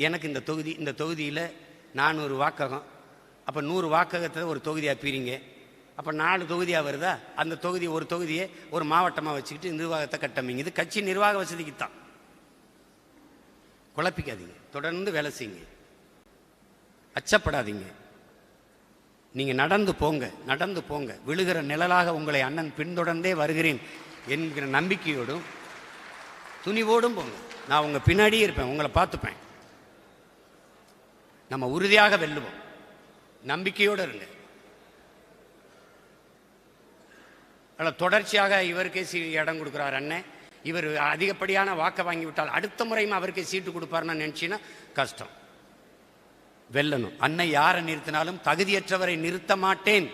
எனக்கு இந்த தொகுதியில் 400 வாக்ககம், அப்போ 100 வாக்ககத்தை ஒரு தொகுதியாக பிரிங்க. அப்போ 4 தொகுதியாக வருதா? அந்த தொகுதி ஒரு தொகுதியை ஒரு மாவட்டமாக வச்சுக்கிட்டு நிர்வாகத்தை கட்டமைங்க. இது கட்சி நிர்வாக வசதிக்கு தான். குழப்பிக்காதீங்க, தொடர்ந்து வேலை செய்யுங்க, அச்சப்படாதீங்க. நீங்கள் நடந்து போங்க. விழுகிற நிழலாக உங்களை அண்ணன் பின்தொடர்ந்தே வருகிறேன் என்கிற நம்பிக்கையோடும் துணிவோடும் போங்க. நான் உங்கள் பின்னாடியே இருப்பேன், உங்களை பார்த்துப்பேன். நம்ம உறுதியாக வெல்லுவோம். நம்பிக்கையோடு இருங்க. அதில் தொடர்ச்சியாக இவருக்கே இடம் கொடுக்குறார் அண்ணன், இவர் அதிகப்படியான வாக்கை வாங்கிவிட்டால் அடுத்த முறையும் அவருக்கு சீட்டு கொடுப்பாருன்னு நினச்சின்னா கஷ்டம். வெல்லணும். அன்னை யாரை நிறுத்தினாலும் தகுதியற்றவரை நிறுத்த மாட்டேன்,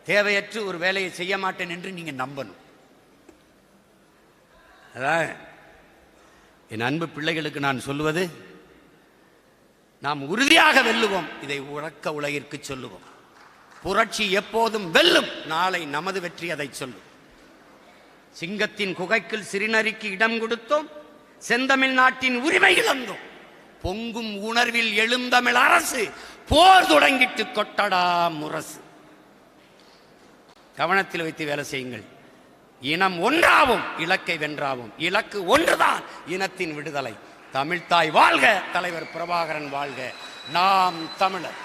தேவையற்று ஒரு வேலையை செய்ய மாட்டேன் என்று நீங்க நம்பணும். அதான் என் அன்பு பிள்ளைகளுக்கு நான் சொல்லுவது, நாம் உறுதியாக வெல்லுவோம். இதை உறக்க உலகிற்கு சொல்லுவோம். புரட்சி எப்போதும் வெல்லும். நாளை நமது வெற்றி அதை சொல்லும். சிங்கத்தின் குகைக்குள் சிறுநரிக்கு இடம் கொடுத்தோம், செந்தமிழ் நாட்டின் உரிமை இழந்தோம். பொங்கும் உணர்வில் எழுந்தமிழ் அரசு போர் தொடங்கிட்டு கொட்டடா முரசு. கவனத்தில் வைத்து வேலை செய்யுங்கள். இனம் ஒன்றாவும் இலக்கை வென்றாவும். இலக்கு ஒன்றுதான், இனத்தின் விடுதலை. தமிழ்தாய் வாழ்க, தலைவர் பிரபாகரன் வாழ்க, நாம் தமிழர்.